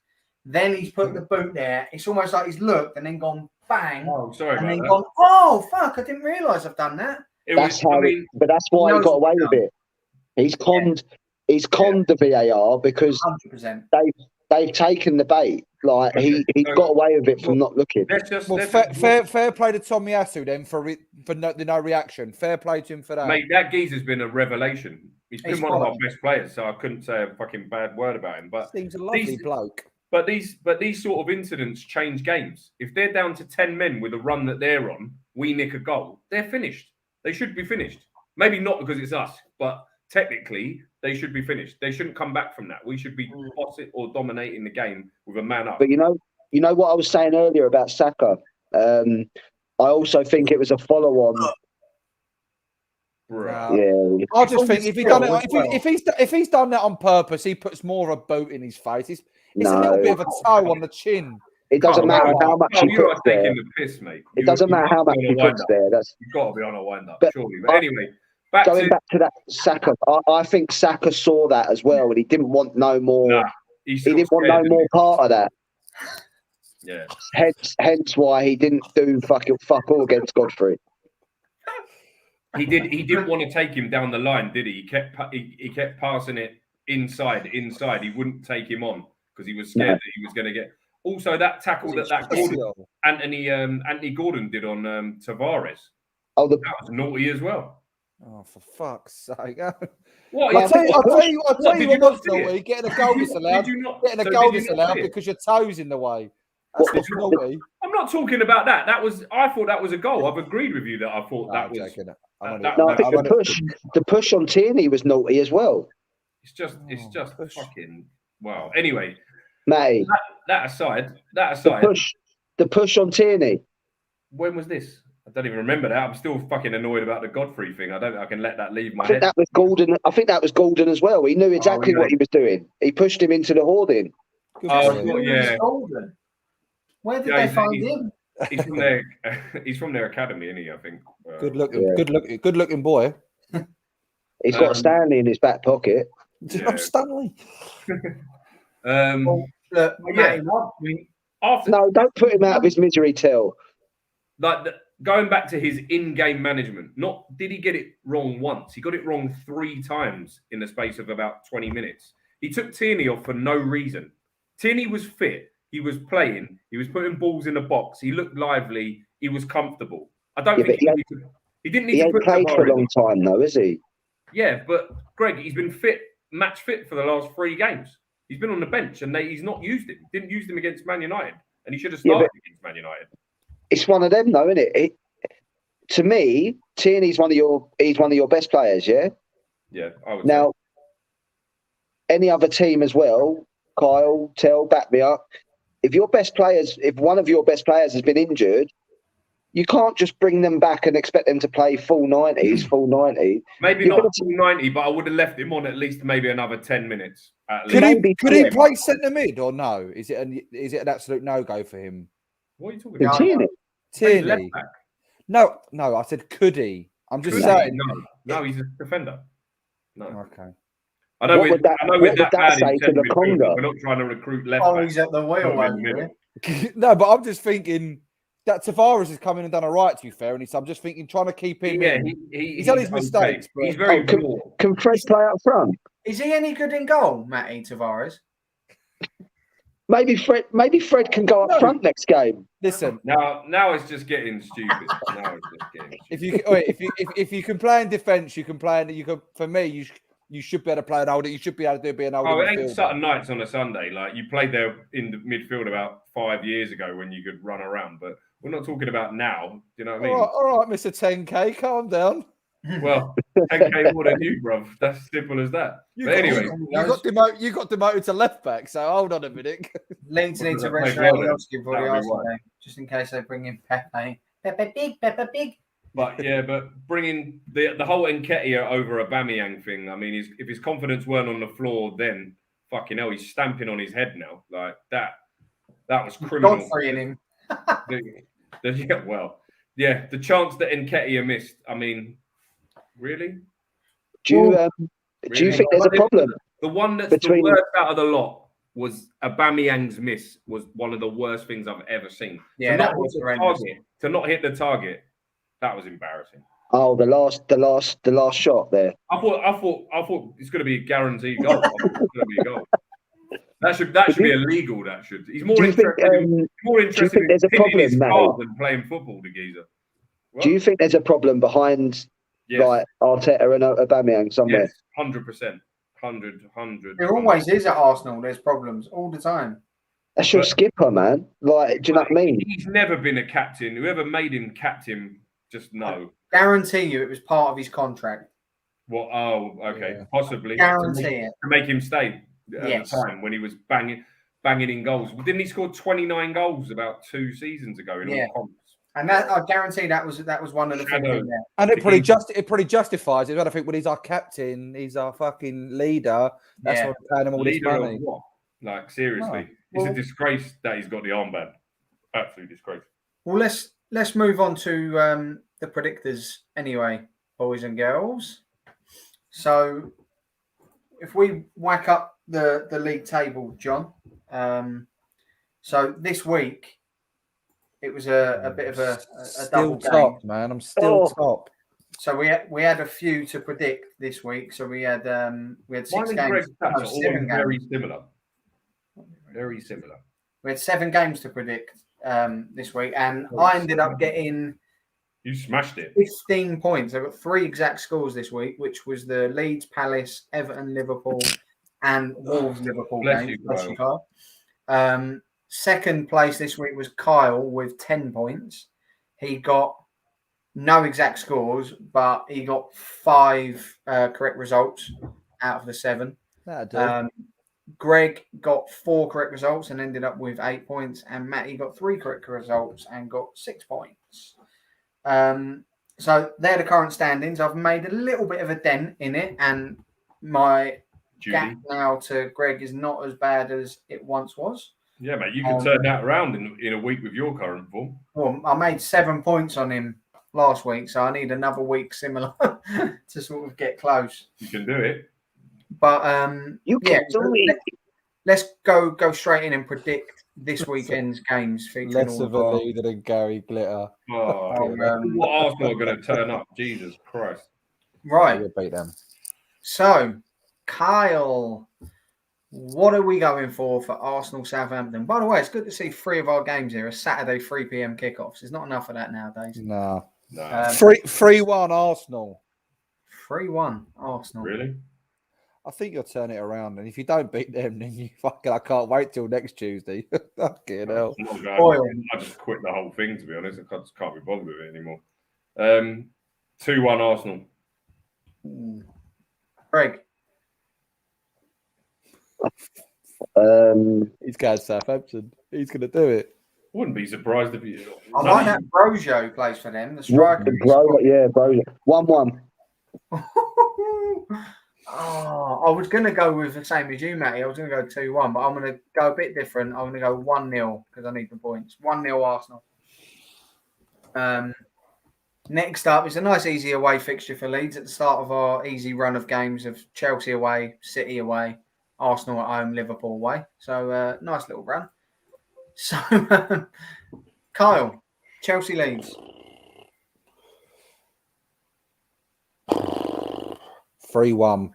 Then he's put the boot there. It's almost like he's looked and then gone bang. Oh, sorry and about then that. gone, oh fuck! I didn't realise I've done that. But that's why he got away with it. He's conned the VAR because 100%. they've taken the bait. Like he got away with it from not looking. Fair play to Tomiyasu then for no reaction. Fair play to him for that. Mate, that geezer's been a revelation. He's been one of our best players, so I couldn't say a fucking bad word about him. But seems a lovely bloke. But these sort of incidents change games. If they're down to 10 men with a run that they're on, we nick a goal, they're finished. They should be finished. Maybe not because it's us, but technically they should be finished. They shouldn't come back from that. We should be bossing or dominating the game with a man up. But you know what I was saying earlier about Saka. I also think it was a follow-on. Yeah, I just think if he's done that on purpose, he puts more of a boot in his face. It's a little bit of a toe on the chin. It doesn't matter how much he puts there. The piss, mate. It doesn't matter how much he puts there. You've got to be on a wind up, surely. But anyway, Going back to that Saka, I think Saka saw that as well, and he didn't want no more. Nah, he didn't want no more part of that. Yeah. Hence why he didn't do fuck all against Godfrey. He didn't want to take him down the line, did he? He kept passing it inside. He wouldn't take him on because he was scared that he was going to get. Also, that tackle that Anthony Gordon did on Tavares. Oh, that was naughty as well. Oh, for fuck's sake! What? I'll tell you what was naughty. naughty. Getting a goal disallowed. Getting a goal disallowed because your toes in the way. That's what's naughty. I'm not talking about that. I thought that was a goal. I've agreed with you that I thought that was. I think the push on Tierney was naughty as well. It's just fucking wow. Anyway, Matty, that aside, the push on Tierney. When was this? I don't even remember that. I'm still fucking annoyed about the Godfrey thing. I can let that leave my head. That was Gordon. I think that was Gordon as well. He knew exactly what he was doing. He pushed him into the hoarding. Yeah. Golden. Where did they find him? He's from their academy, isn't he? I think. Good looking boy. He's got Stanley in his back pocket. Yeah. Stanley. No, don't put him out of his misery, Till. Going back to his in-game management, did he get it wrong once? He got it wrong 3 times in the space of about 20 minutes. He took Tierney off for no reason. Tierney was fit. He was playing. He was putting balls in the box. He looked lively. He was comfortable. I don't think he didn't need to put played for a long time, though, is he? Yeah, but Greg, he's been match fit for the last 3 games. He's been on the bench and he's not used him. Didn't use him against Man United, and he should have started against Man United. It's one of them, though, isn't it? To me, Tierney's one of your best players. Yeah. Yeah. Now, any other team as well, Kyle, Tell, back me up. If one of your best players has been injured, you can't just bring them back and expect them to play full 90s, full 90. Maybe not full 90, but I would have left him on at least maybe another 10 minutes. Could he play centre mid or no? Is it an absolute no-go for him? What are you talking about? Tierney. No, I said could he? I'm just saying. No, he's a defender. No. Okay. I know with that bad say to the Congo? We're not trying to recruit left back. He's at the wheel. No, but I'm just thinking that Tavares has come in and done a right, to be fair. And I'm just thinking, trying to keep him in. He's done his mistakes. But he's very Can Fred play up front? Is he any good in goal, Matty Tavares? Maybe Fred can go up front next game. Listen, now it's just getting stupid. If you can play in defence, you can play in. For me, you should be able to play an older. You should be able to be an older. Oh, it ain't Sutton Nights on a Sunday. Like you played there in the midfield about 5 years ago when you could run around, but we're not talking about now. Do you know what I mean? All right, Mr. 10K, calm down. Well, 10K more than you, bruv. That's simple as that. Anyway, you got demoted to left back. So hold on a minute. Leeds need to register Alioski for the Arsenal game, just in case they bring in Pepe. Pepe Big. But bringing the whole Nketiah over Aubameyang thing. I mean, if his confidence weren't on the floor, then fucking hell, he's stamping on his head now. Like that was criminal. Godfrey in him. The chance that Nketiah missed. I mean, really? Do you think there's a problem? The one that's the worst out of the lot was Aubameyang's miss. Was one of the worst things I've ever seen. Yeah, to not hit the target. That was embarrassing. Oh, the last shot there. I thought it's going to be a guaranteed goal. I thought it's going to be a goal. That should be illegal. That should. He's more interested in hitting his car than playing football. The geezer. What? Do you think there's a problem behind like Arteta and Aubameyang somewhere? Yes, 100%. 100. There always is at Arsenal. There's problems all the time. That's your skipper, man. Like, do you know what I mean? He's never been a captain. Whoever made him captain, just no. I guarantee you, it was part of his contract. What? Oh, okay, yeah. Possibly. Guarantee it to make him stay at the time when he was banging in goals. Didn't he score 29 goals about 2 seasons ago in all comps? And that I guarantee that was one of the things in there. And it probably justifies it. I think when he's our captain, he's our fucking leader. That's why we're paying him all this money. What? Like seriously, it's a disgrace that he's got the armband. Absolute disgrace. Well, let's move on to the predictors anyway. boys and girls. So if we whack up the league table, John. So this week it was a bit of a Still double top, game. man. I'm still Oh. top. So we had a few to predict this week. So we had 6 Mine and games. Greg's stats are 7 always very games. similar. Very similar. We had 7 games to predict this week, and I ended up getting You smashed it. 15 points. I got 3 exact scores this week, which was the Leeds, Palace, Everton, Liverpool, and Wolves Liverpool Bless game. you, Bless you, Kyle. Kyle. Second place this week was Kyle with 10 points. He got no exact scores, but he got 5 correct results out of the 7. That'll do. Greg got 4 correct results and ended up with 8 points, and Matty got 3 correct results and got 6 points. So they're the current standings. I've made a little bit of a dent in it, and my gap now to Greg is not as bad as it once was. Yeah, mate, you can turn that around in a week with your current form. Well, I made 7 points on him last week, so I need another week similar to sort of get close. You can do it. But You can do it. Let's go straight in and predict this weekend's games featuring Less all of a leader than Gary Glitter. Oh, what Arsenal are going to turn up? Jesus Christ. Right. We'll beat them. So, Kyle, what are we going for Arsenal Southampton? By the way, it's good to see 3 of our games here are Saturday 3 p.m. kickoffs. There's not enough of that nowadays. No. 3-1 Arsenal. 3-1 Arsenal. Really? I think you'll turn it around, and if you don't beat them, then you fucking. I can't wait till next Tuesday. Fucking hell. I just quit the whole thing, to be honest. I just can't be bothered with it anymore. 2-1 Arsenal. Greg. He's going to Southampton. He's going to do it. Wouldn't be surprised if you. I like that Brojo plays for them. The striker. Brojo. 1-1. Oh, I was going to go with the same as you, Matty. I was going to go 2-1, but I'm going to go a bit different. I'm going to go 1-0 because I need the points. 1-0 Arsenal. Next up is a nice, easy away fixture for Leeds at the start of our easy run of games of Chelsea away, City away, Arsenal at home, Liverpool away. So, nice little run. So, Kyle, Chelsea Leeds. 3-1.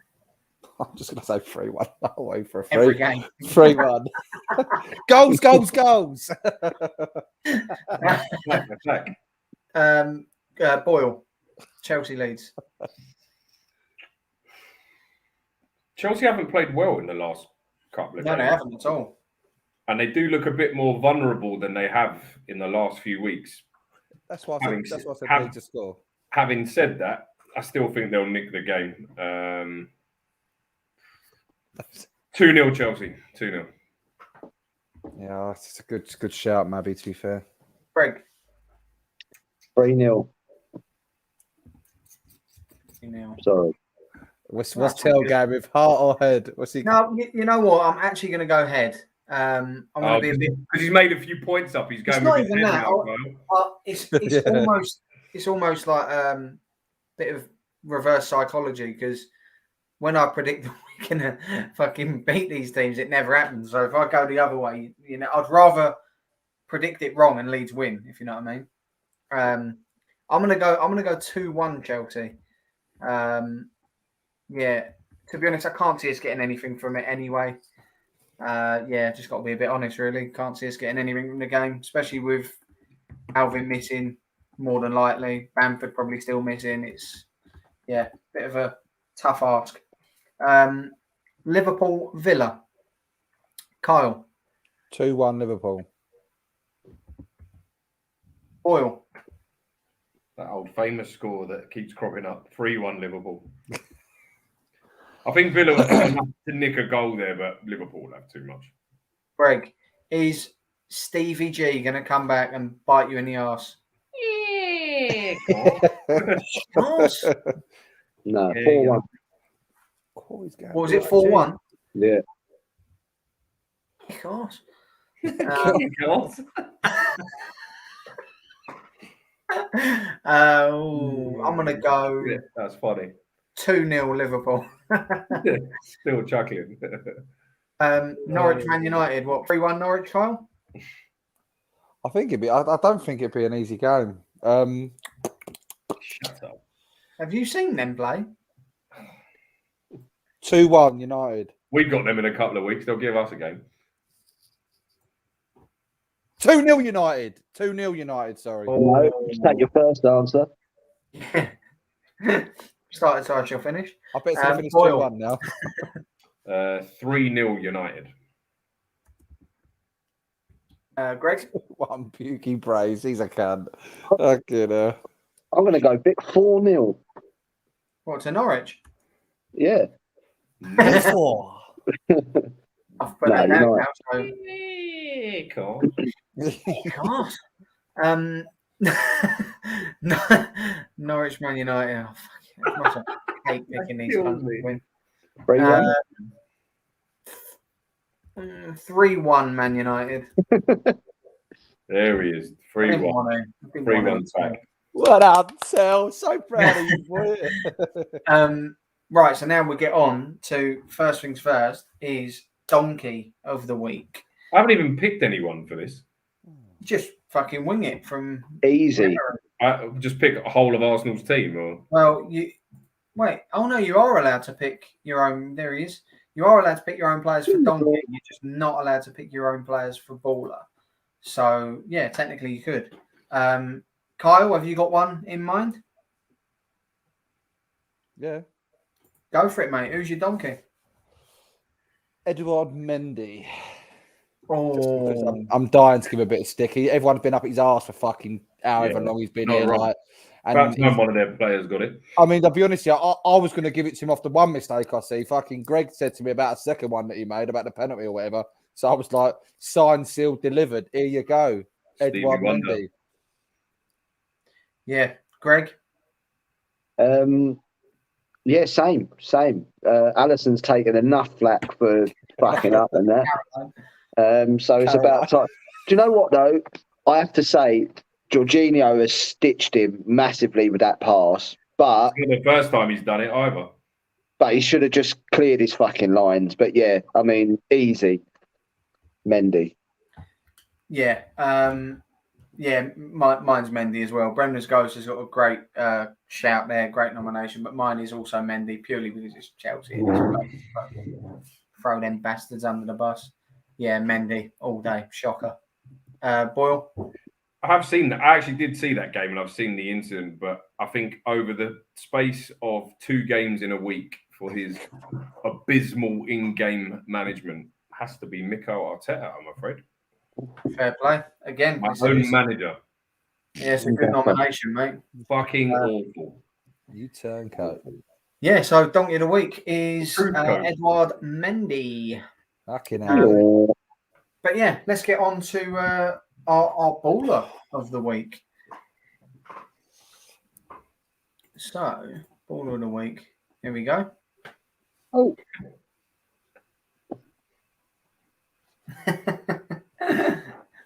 I'm just going to say 3-1. I'll wait for a 3. Every game. 3-1. Goals. Attack. Boyle, Chelsea Leeds. Chelsea haven't played well in the last couple of games. No, they haven't at all. And they do look a bit more vulnerable than they have in the last few weeks. That's why I said Leeds to score. Having said that, I still think they'll nick the game. 2-0 Chelsea. 2-0. Yeah, it's a good shout, Mabby, to be fair. Greg. 3-0. 3-0. Sorry. What's tailgate with heart or head? What's he? No, you know what? I'm actually going to go head. I'm going to be a bit because he's made a few points up. He's going. It's not with even his that. head now, It's almost like a bit of reverse psychology because when I predict that we're going to fucking beat these teams, it never happens. So if I go the other way, I'd rather predict it wrong and Leeds win. If you know what I mean. I'm gonna go 2-1 Chelsea. Yeah, to be honest, I can't see us getting anything from it anyway. Just got to be a bit honest, really. Can't see us getting anything from the game, especially with Alvin missing more than likely. Bamford probably still missing. It's a bit of a tough ask. Liverpool Villa. Kyle. 2-1 Liverpool. Boyle. That old famous score that keeps cropping up. 3-1 Liverpool. I think Villa will have enough to nick a goal there, but Liverpool will have too much. Greg, is Stevie G going to come back and bite you in the arse? No, 4-1. What was it, 4-1? Yeah. Of course. I'm gonna go Yeah, that's funny. 2-0 Liverpool. Still chuckling. Norwich Man United. What 3-1 Norwich, Kyle? I think it'd be. I don't think it'd be an easy game. Shut up. Have you seen them play? 2-1 United. We've got them in a couple of weeks. They'll give us a game. 2-0 United. 2-0 United. Sorry. No, just take your first answer. Started, so I shall finish. I bet it's going to finish Boyle. 2-1 now. 3-0 United. Greg? One pukey praise. He's a cunt. Fucking hell. I'm going to go big 4-0. What, to Norwich? Yeah. Four. I've put No, that down you're now. So. God. Norwich Man United. Oh, fuck it. As much as I hate picking these Kills cunts to me. win. 3-1. 3-1 Man United. There he is. 3-1. 3-1 back. What up, Sel? So proud of you, boy. Right, so now we get on to first things first is Donkey of the Week. I haven't even picked anyone for this. Just fucking wing it from Easy. I just pick a whole of Arsenal's team. Or well, you wait. Oh no, you are allowed to pick your own. There he is. You are allowed to pick your own players for Donkey. You're just not allowed to pick your own players for Baller. So yeah, technically you could. Kyle, have you got one in mind? Yeah. Go for it, mate. Who's your Donkey? Edouard Mendy. Oh, I'm dying to give a bit of sticky. Everyone's been up his arse for fucking however Yeah, long he's been not here. wrong. Like, perhaps and one of their players got it. I mean, I'll be honest, I was going to give it to him off the one mistake I see. Fucking Greg said to me about a second one that he made about the penalty or whatever. So I was like, signed, sealed, delivered. Here you go, Stevie Edouard Wonder. Mendy. yeah. Greg? Yeah, same. Allison's taken enough flack for fucking up and that. So it's about time. Do you know what, though? I have to say, Jorginho has stitched him massively with that pass, but It's not the first time he's done it either. he should have just cleared his fucking lines. But yeah, I mean, easy. Mendy. Yeah. Mine's Mendy as well. Brendan's Ghost has got a great shout there, great nomination, but mine is also Mendy purely because it's Chelsea. Throw them bastards under the bus. Yeah, Mendy all day. Shocker. Boyle? I have seen that. I actually did see that game and I've seen the incident, but I think over the space of 2 games in a week for his abysmal in-game management has to be Mikel Arteta, I'm afraid. Fair play. Again, My own manager. yeah, it's a good nomination, mate. Fucking awful. You turncoat. Yeah, so Donkey of the Week is Turncoat. Edouard Mendy. Fucking hell. But yeah, let's get on to our baller of the week. So, baller of the week. Here we go. Oh.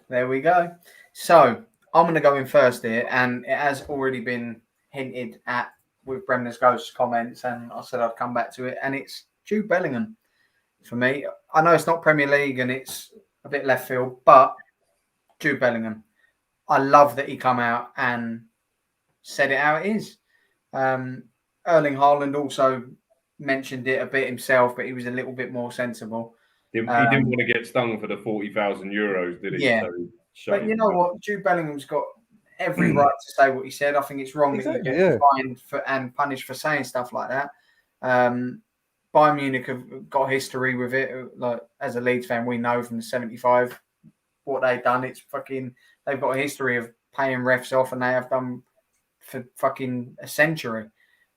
There we go. So, I'm going to go in first here, and it has already been hinted at with Brendan's Ghost comments, and I said I'd come back to it, and it's Jude Bellingham for me. I know it's not Premier League and it's a bit left field, but Jude Bellingham. I love that he come out and said it how it is. Erling Haaland also mentioned it a bit himself, but he was a little bit more sensible. He didn't want to get stung for the 40,000 euros, did he? Yeah. So But you know what? Jude Bellingham's got every right to say what he said. I think it's wrong that you get fined for and punished for saying stuff like that. Bayern Munich have got history with it. Like, as a Leeds fan, we know from the 75 what they've done. It's fucking, they've got a history of paying refs off, and they have done for fucking a century.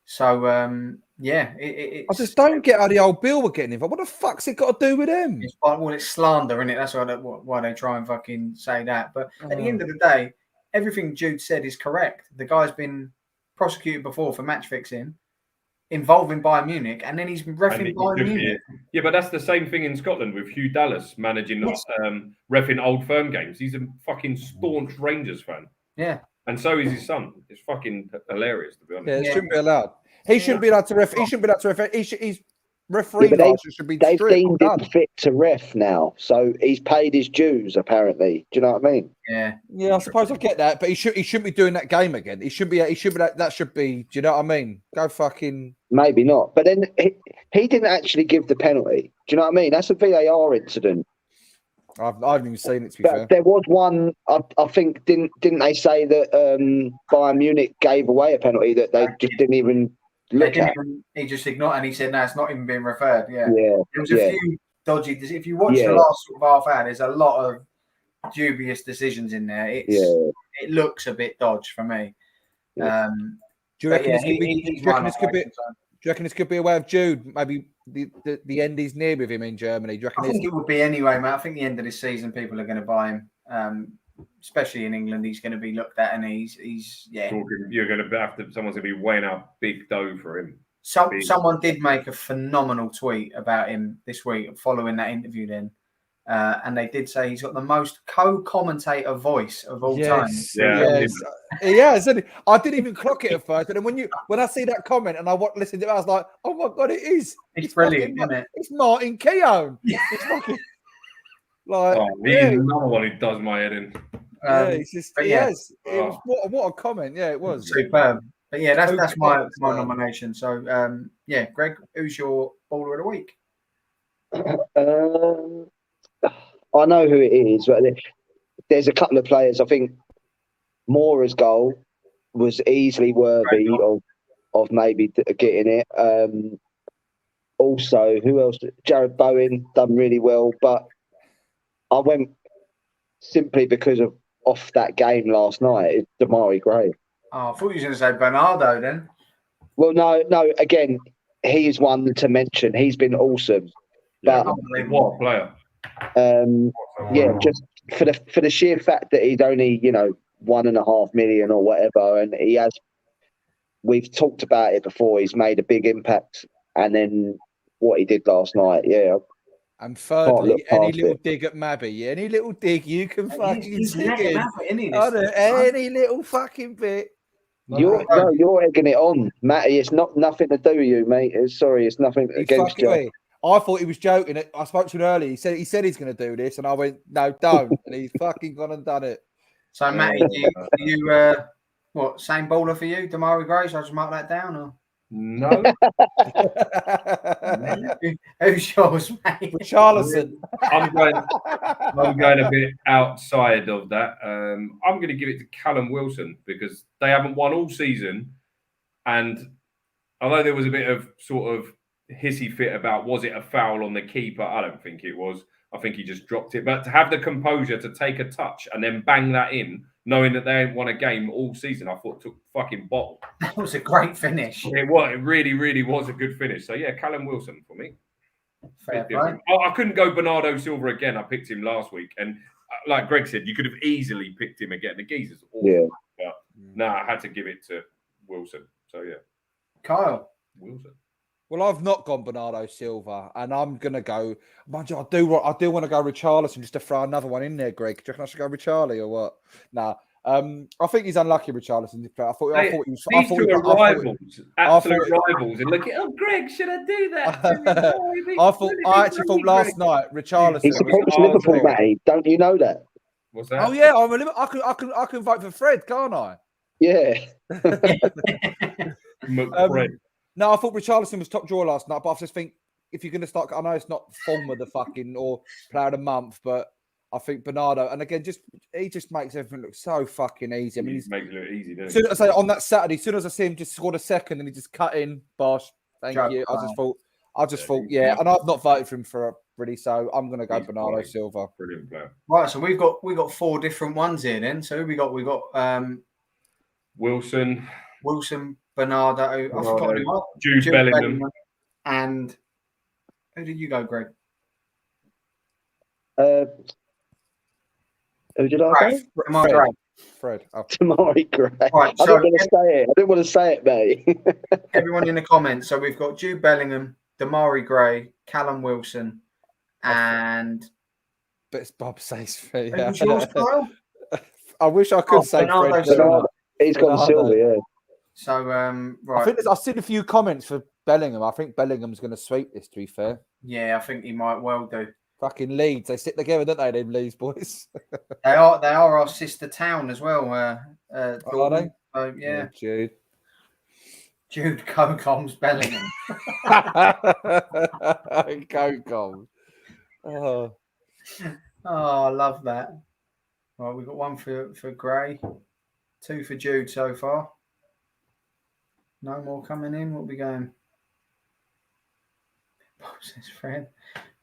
So, yeah. I just don't get how the old Bill were getting involved. What the fuck's it got to do with him? It's slander, isn't it? That's why they try and fucking say that. But at the end of the day, everything Jude said is correct. The guy's been prosecuted before for match fixing, involving Bayern Munich, and then he's reffing Bayern Munich. Yeah, but that's the same thing in Scotland with Hugh Dallas managing reffing Old Firm games. He's a fucking staunch Rangers fan. Yeah. And so is his son. It's fucking hilarious, to be honest. Yeah, it shouldn't be allowed. He shouldn't be allowed to ref. He shouldn't be allowed to ref. He's referee Yeah, but license should be They've stripped. deemed him fit to ref now, so he's paid his dues. Apparently, do you know what I mean? Yeah. Yeah, I suppose I get that, but he shouldn't be doing that game again. He should be. That should be. Do you know what I mean? Go fucking. Maybe not. But then he didn't actually give the penalty. Do you know what I mean? That's a VAR incident. I haven't even seen it, to be fair. But there was one. I think didn't they say that Bayern Munich gave away a penalty that they just didn't even look at? He just ignored, and he said, "No, it's not even being referred." Yeah. Yeah. There was a few dodgy. If you watch the last sort of half hour, there's a lot of dubious decisions in there. It looks a bit dodge for me. Yeah. Do you reckon this could be a way of Jude? Maybe the end is near with him in Germany. Do you reckon I think it would be anyway, mate. I think the end of this season, people are going to buy him. Especially in England, he's going to be looked at, and he's You're going to have to. Someone's going to be weighing out big dough for him. Someone did make a phenomenal tweet about him this week following that interview. Then. And they did say he's got the most co-commentator voice of all time. Yeah, I didn't even clock it at first, but then when I see that comment and I listened to it, I was like, "Oh my god, it is! It's brilliant, isn't it? It's Martin Keown." It's fucking he's another one who does my head in. What a comment! Yeah, it was superb. But yeah, that's my nomination. So Greg, who's your baller of the week? I know who it is, but there's a couple of players. I think Mora's goal was easily worthy of maybe getting it. Also, who else? Jared Bowen done really well, but I went simply because of off that game last night. It's Damari Gray. Oh, I thought you were going to say Bernardo then. Well, no. Again, he is one to mention. He's been awesome. But what a player! Just for the sheer fact that he's only 1.5 million or whatever, and he has. We've talked about it before. He's made a big impact, and then what he did last night, And thirdly, any little dig at Mabby, any little dig you can fucking dig in. Any little fucking bit. You're egging it on, Matty. It's nothing to do with you, mate. It's nothing against you. I thought he was joking. I spoke to him earlier. He said he's going to do this, and I went, "No, don't." And he's fucking gone and done it. So, Matty, you same baller for you, Damari Gray? Should I just mark that down, or no? Who's yours, mate? Charlison. I'm going a bit outside of that. I'm going to give it to Callum Wilson because they haven't won all season, and although there was a bit of sort of hissy fit about was it a foul on the keeper, I don't think it was. I think he just dropped it. But to have the composure to take a touch and then bang that in, knowing that they ain't won a game all season, I thought took fucking bottle. That was a great finish. It was. It really, really was a good finish. So yeah, Callum Wilson for me. Fair play. I couldn't go Bernardo Silva again. I picked him last week, and like Greg said, you could have easily picked him again. The geezer's awesome, but I had to give it to Wilson. So yeah, Kyle Wilson. Well, I've not gone Bernardo Silva, and I'm gonna go. Mind you, I do want to go Richarlison just to throw another one in there. Greg, do you reckon I should go Richarlie or what? Nah, I think he's unlucky. Richarlison. I thought he was. These two are rivals, absolute rivals. And look at Greg. Should I do that? I actually thought last night Richarlison. He supports Liverpool, Matty. Don't you know that? What's that? Oh yeah, I can vote for Fred, can't I? Yeah. No, I thought Richarlison was top draw last night, but I just think if you're going to start, I know it's not form of the fucking or player of the month, but I think Bernardo, and again, he just makes everything look so fucking easy. I mean, he makes it look easy, doesn't he? I say on that Saturday, as soon as I see him just scored a second and he just cut in, bosh, thank you. I just thought, and I've not voted for him for really, so I'm going to go Bernardo Silva. Brilliant player. Right, so we've got 4 different ones here then. So we got Wilson, Bernardo, I forgot who Jude Bellingham, and who did you go, Greg? Who did I go? Fred. Oh. Damari Gray. Right, I didn't want to say it, mate. Everyone in the comments. So we've got Jude Bellingham, Damari Gray, Callum Wilson, and. But it's Bob says Fred. Who's yours, Kyle? I wish I could say Bernardo Fred. Silva. He's gone Bernardo. silver, yeah. So I right, think I've seen a few comments for Bellingham. I think Bellingham's going to sweep this. To be fair, yeah, I think he might well do. fucking Leeds, they stick together, don't they? Them Leeds boys. They are our sister town as well. Are Dortmund. So yeah, Jude. Jude Cocombs Bellingham. Go goals. Oh, Oh, I love that. Right, we've got one for Gray, 2 for Jude so far. No more coming in. What are we going? What's this, Fred?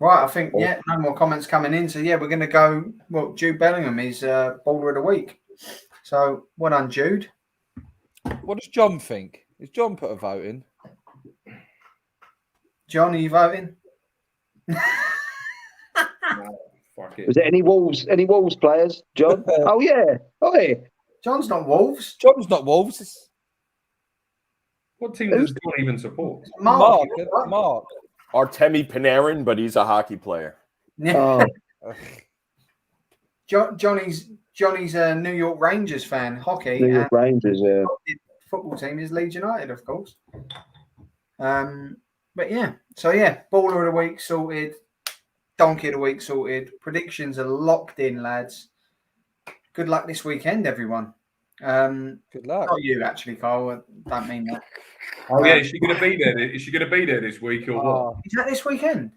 Right, I think, yeah, no more comments coming in. So, yeah, we're going to go. Well, Jude Bellingham is baller of the week. So, well done, Jude. what does John think? Is John put a vote in? John, are you voting? Fuck it. Was there any Wolves players, John? Oh yeah. Oh yeah. John's not Wolves. John's not Wolves. It's What team does John even support? Mark. Mark. Artemi Panarin, but he's a hockey player. Yeah. Oh, Johnny's a New York Rangers fan, hockey. New York Rangers, yeah. Football team is Leeds United, of course. But yeah, so yeah, baller of the week sorted, donkey of the week sorted. Predictions are locked in, lads. Good luck this weekend, everyone. Good luck. Not you, actually, Carl. I don't mean that. Oh yeah, is she going to be there? Is she going to be there this week or what? Is that this weekend?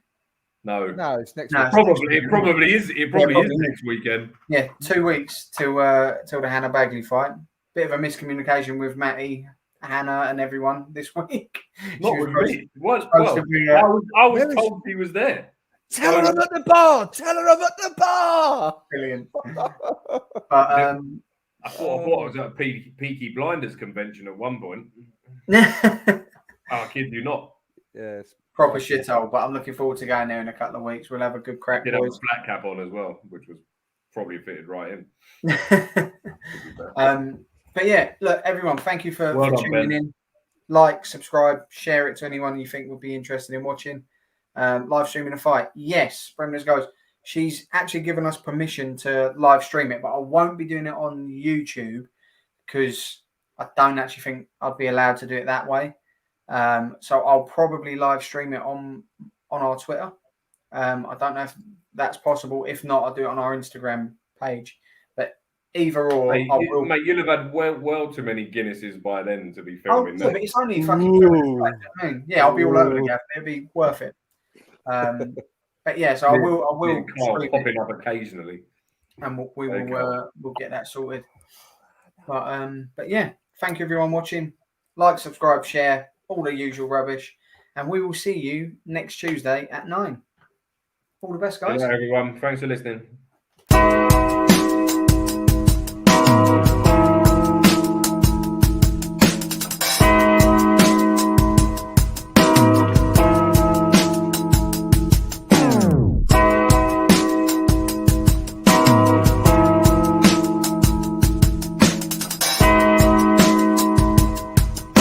No. No, it's next No, week. Probably. It probably is. It probably is next weekend. Yeah, 2 weeks till the Hannah Bagley fight. Bit of a miscommunication with Matty, Hannah, and everyone this week. Not She was with me. What? supposed Well, to be, I was told he was there. Tell her I'm at the bar. Tell her I'm at the bar. brilliant. But I thought I was at a Peaky Blinders convention at one point. I kid you not. Yes. proper shithole, but I'm looking forward to going there in a couple of weeks. We'll have a good crack, Did have a boys. flat cap on as well, which was probably fitted right in. But yeah, look, everyone, thank you for Well done, tuning Ben. in. Like, subscribe, share it to anyone you think would be interested in watching. Live streaming a fight. Yes, Bremner's goes. She's actually given us permission to live stream it, but I won't be doing it on YouTube because I don't actually think I'd be allowed to do it that way. So I'll probably live stream it on our Twitter. I don't know if that's possible. If not, I'll do it on our Instagram page. But either or, Mate, I will. mate, you'll have had well too many Guinnesses by then to be Oh, filming yeah, that. but it's only fucking 2 minutes away, I mean, yeah, I'll be all over the gaff. It'll be worth it. But yeah, so I will Carl stream it, popping up occasionally. and we'll get that sorted. But yeah, thank you everyone watching. Like, subscribe, share, all the usual rubbish, and we will see you next Tuesday at 9. All the best, guys. Hello, everyone. Thanks for listening.